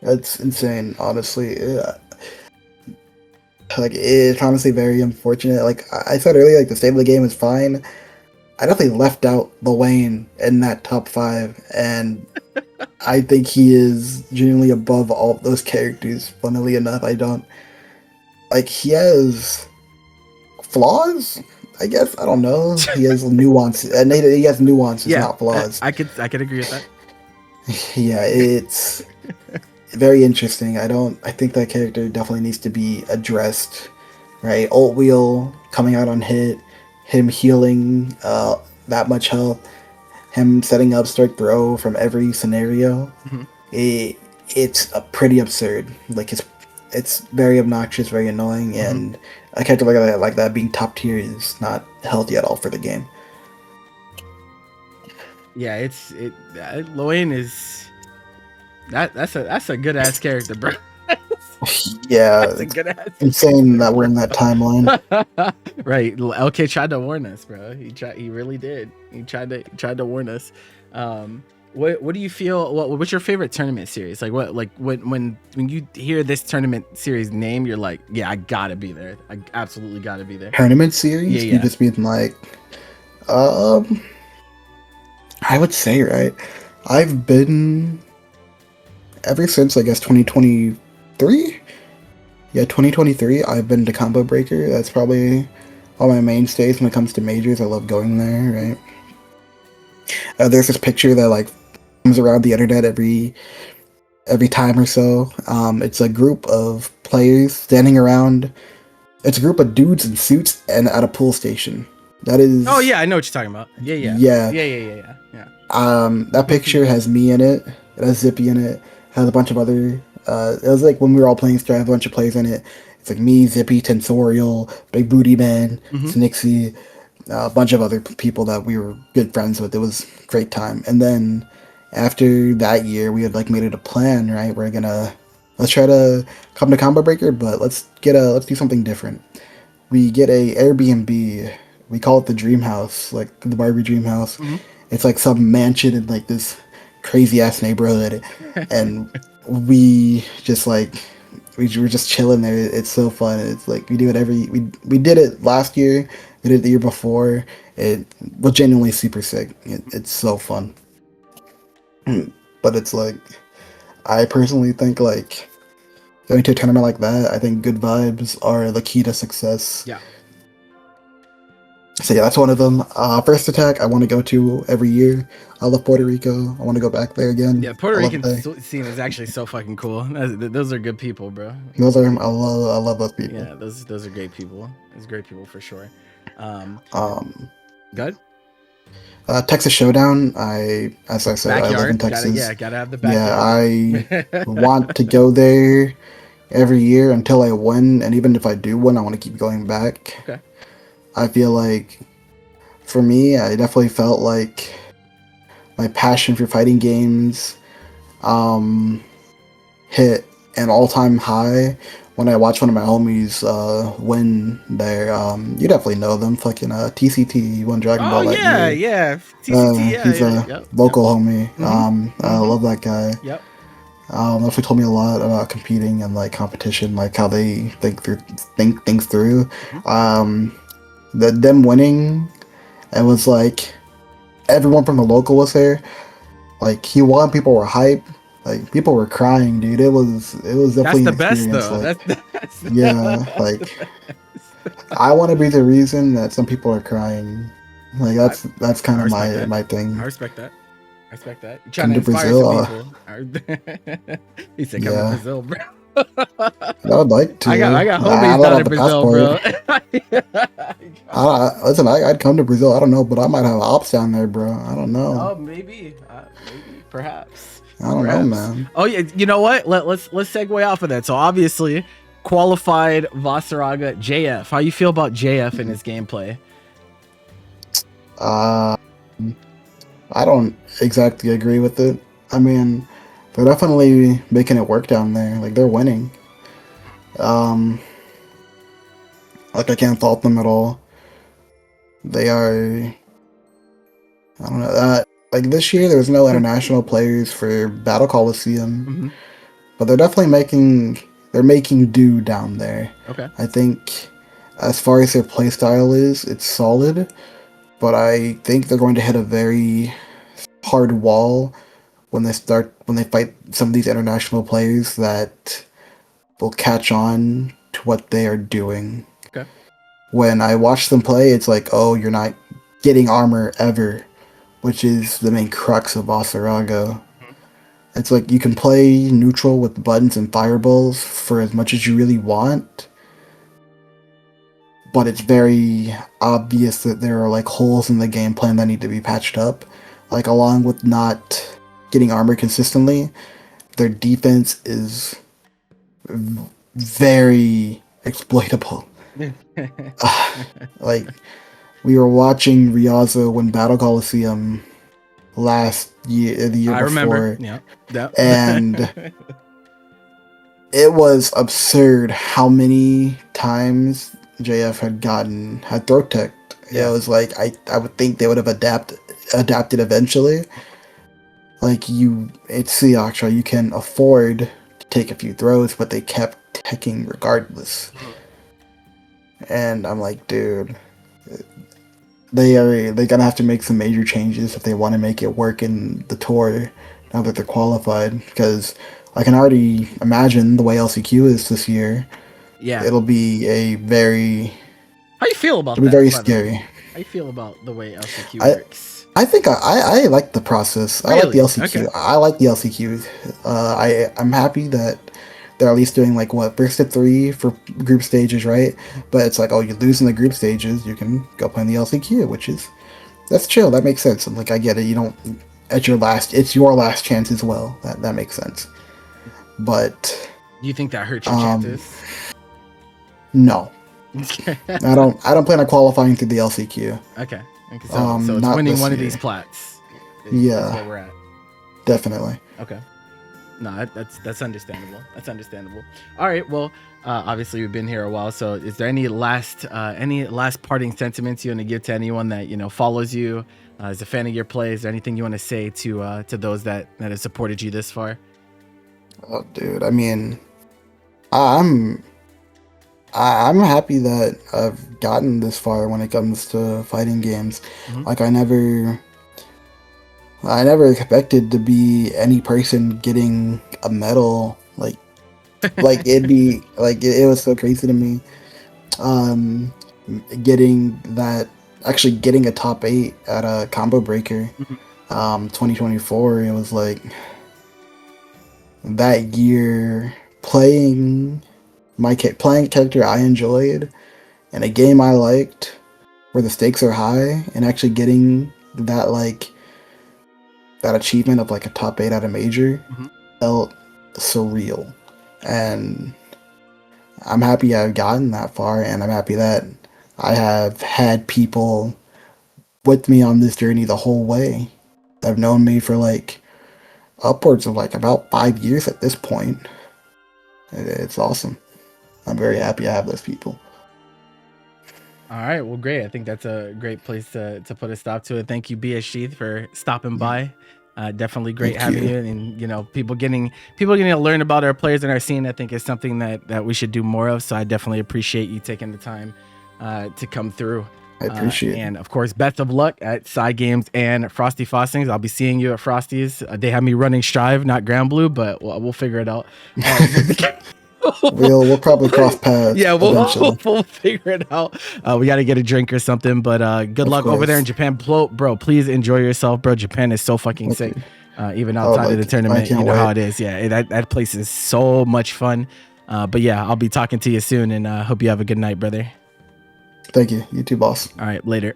It's insane, honestly. Yeah. Like, it's honestly very unfortunate. Like I said earlier, like the state of the game is fine. I definitely left out Lowain in that top 5, and I think he is genuinely above all of those characters. Funnily enough, I don't like. He has flaws, I guess. I don't know. He has nuances, and he has nuances, not flaws. I could agree with that. Yeah, it's very interesting. I think that character definitely needs to be addressed. Right, Ult Wheel coming out on hit. Him healing that much health, him setting up start throw from every scenario. It's a pretty absurd. Like it's very obnoxious, very annoying, and I can't look at it like that. Being top tier is not healthy at all for the game. Yeah, Lowain is that's a good ass character, bro. Yeah, That's a good ass. Insane that we're in that timeline. Right, LK tried to warn us, bro. He really did. He tried to warn us. What do you feel? What's your favorite tournament series? Like when you hear this tournament series name, you're like, yeah, I gotta be there. I absolutely gotta be there. Tournament series? Yeah. You just mean like, I would say, right. I've been ever since I guess 2023. Yeah, 2023. I've been to Combo Breaker. That's probably all my mainstays when it comes to majors. I love going there. Right. There's this picture that like comes around the internet every time or so. It's a group of players standing around. It's a group of dudes in suits and at a pool station. That is. Oh yeah, I know what you're talking about. Yeah. Yeah. That picture has me in it. It has Zippy in it. It has a bunch of other. It was like when we were all playing Strive, a bunch of players in it. It's like me, Zippy, Tensorial, Big Booty Man, Snixie, a bunch of other people that we were good friends with. It was a great time. And then after that year, we had like made it a plan, right? Let's try to come to Combo Breaker, but let's do something different. We get a Airbnb. We call it the Dream House, like the Barbie Dream House. It's like some mansion in like this crazy ass neighborhood, and we just like we were just chilling there. It's so fun. It's like we do it we did it last year. We did it the year before. It was genuinely super sick. It's so fun. But it's like, I personally think like going to a tournament like that, I think good vibes are the key to success. Yeah. So yeah, that's one of them. First Attack, I want to go to every year. I love Puerto Rico. I want to go back there again. Yeah, Puerto Rican scene is actually so fucking cool. Those are good people, bro. I love those people. Yeah, those are great people. Those are great people for sure. Good. Texas Showdown. As I said, Backyard. I live in Texas. Gotta have the backyard. Yeah, I want to go there every year until I win, and even if I do win, I want to keep going back. Okay. I feel like, for me, I definitely felt like my passion for fighting games hit an all-time high when I watched one of my homies win there. You definitely know them, fucking TCT won Dragon Ball that year. Yeah. TCT, he's a local homie. I love that guy. Yep. He told me a lot about competing and like competition, like how they think things through. Them winning, it was like everyone from the local was there. Like he won, people were hype. Like people were crying, dude. It was definitely that's the an experience. best though. Like, like I want to be the reason that some people are crying. Like that's kind of my thing. I respect that. You're trying to inspire some people. He said, "Come to Brazil, bro." I would like to. I got homies down in Brazil, bro. Listen, I'd come to Brazil. I don't know, but I might have ops down there, bro. I don't know. Oh, maybe, perhaps. I don't know, man. Oh yeah, you know what? Let's segue off of that. So obviously, qualified Vasaraga JF. How you feel about JF in his gameplay? I don't exactly agree with it. I mean, they're definitely making it work down there. Like they're winning. Like I can't fault them at all. They are. I don't know. Like this year, there was no international players for Battle Coliseum, but they're definitely making do down there. Okay. I think, as far as their play style is, it's solid, but I think they're going to hit a very hard wall when they fight some of these international players that will catch on to what they are doing. Okay. When I watch them play, it's like, oh, you're not getting armor ever, which is the main crux of Vasaraga. It's like you can play neutral with buttons and fireballs for as much as you really want, but it's very obvious that there are like holes in the game plan that need to be patched up. Like along with not getting armor consistently, their defense is very exploitable. Like we were watching Riazo win Battle Coliseum last year, the year I before. Remember. Yeah. And it was absurd how many times JF had throat teched. Yeah. It was like I would think they would have adapted eventually. Like it's Seahawks, right? You can afford to take a few throws, but they kept teching regardless. And I'm like, dude, they're gonna have to make some major changes if they want to make it work in the tour now that they're qualified. Because I can already imagine the way LCQ is this year. Yeah, it'll be a very. How you feel about that? It'll be very scary. How you feel about the way LCQ works? I think I like the process. I like the Really? LCQ. Okay. I like the LCQ. I'm happy that they're at least doing like what first to three for group stages, right? But it's like, oh, you lose in the group stages, you can go play in the LCQ, which is that's chill. That makes sense. And like I get it. You don't at your last. It's your last chance as well. That makes sense. But Do you think that hurts your um, chances? no, I don't plan on qualifying through the LCQ. Okay. Okay. So it's Not winning this one of year. these plats. Yeah. That's where we're at. Definitely. Okay. No, that's understandable. That's understandable. All right. Well, obviously we've been here a while. So, is there any last parting sentiments you want to give to anyone that follows you, is a fan of your play? Is there anything you want to say to those that have supported you this far? Oh, dude. I mean, I'm I'm happy that I've gotten this far when it comes to fighting games. Mhm. Like I never expected to be any person getting a medal. Like it'd be like it was so crazy to me. Um, getting that actually getting a top 8 at a combo breaker. Mhm. 2024. It was like that year playing a character I enjoyed in a game I liked where the stakes are high and actually getting that achievement of like a top 8 at a major Mhm. felt surreal. And I'm happy I've gotten that far, and I'm happy that I have had people with me on this journey the whole way that have known me for like upwards of like about 5 years at this point. It's awesome. I'm very happy I have those people. All right. Well, great. I think that's a great place to put a stop to it. Thank you, BSG, for stopping by. Definitely great Thank having you. you. And people getting to learn about our players in our scene, I think, is something that we should do more of. So I definitely appreciate you taking the time to come through. I appreciate it. And of course, best of luck at Cygames and Frosty Fostings. I'll be seeing you at Frosty's. They have me running Strive, not Grand Blue, but we'll figure it out. We'll probably cross paths. Yeah, eventually. we'll figure it out. We got to get a drink or something. But good Of luck over there in course. Japan, bro. Please enjoy yourself, bro. Japan is so fucking sick. Even outside of the I tournament, you can't know how wait. it is. Yeah, that place is so much fun. But yeah, I'll be talking to you soon, and hope you have a good night, brother. Thank you. You too, boss. All right, later.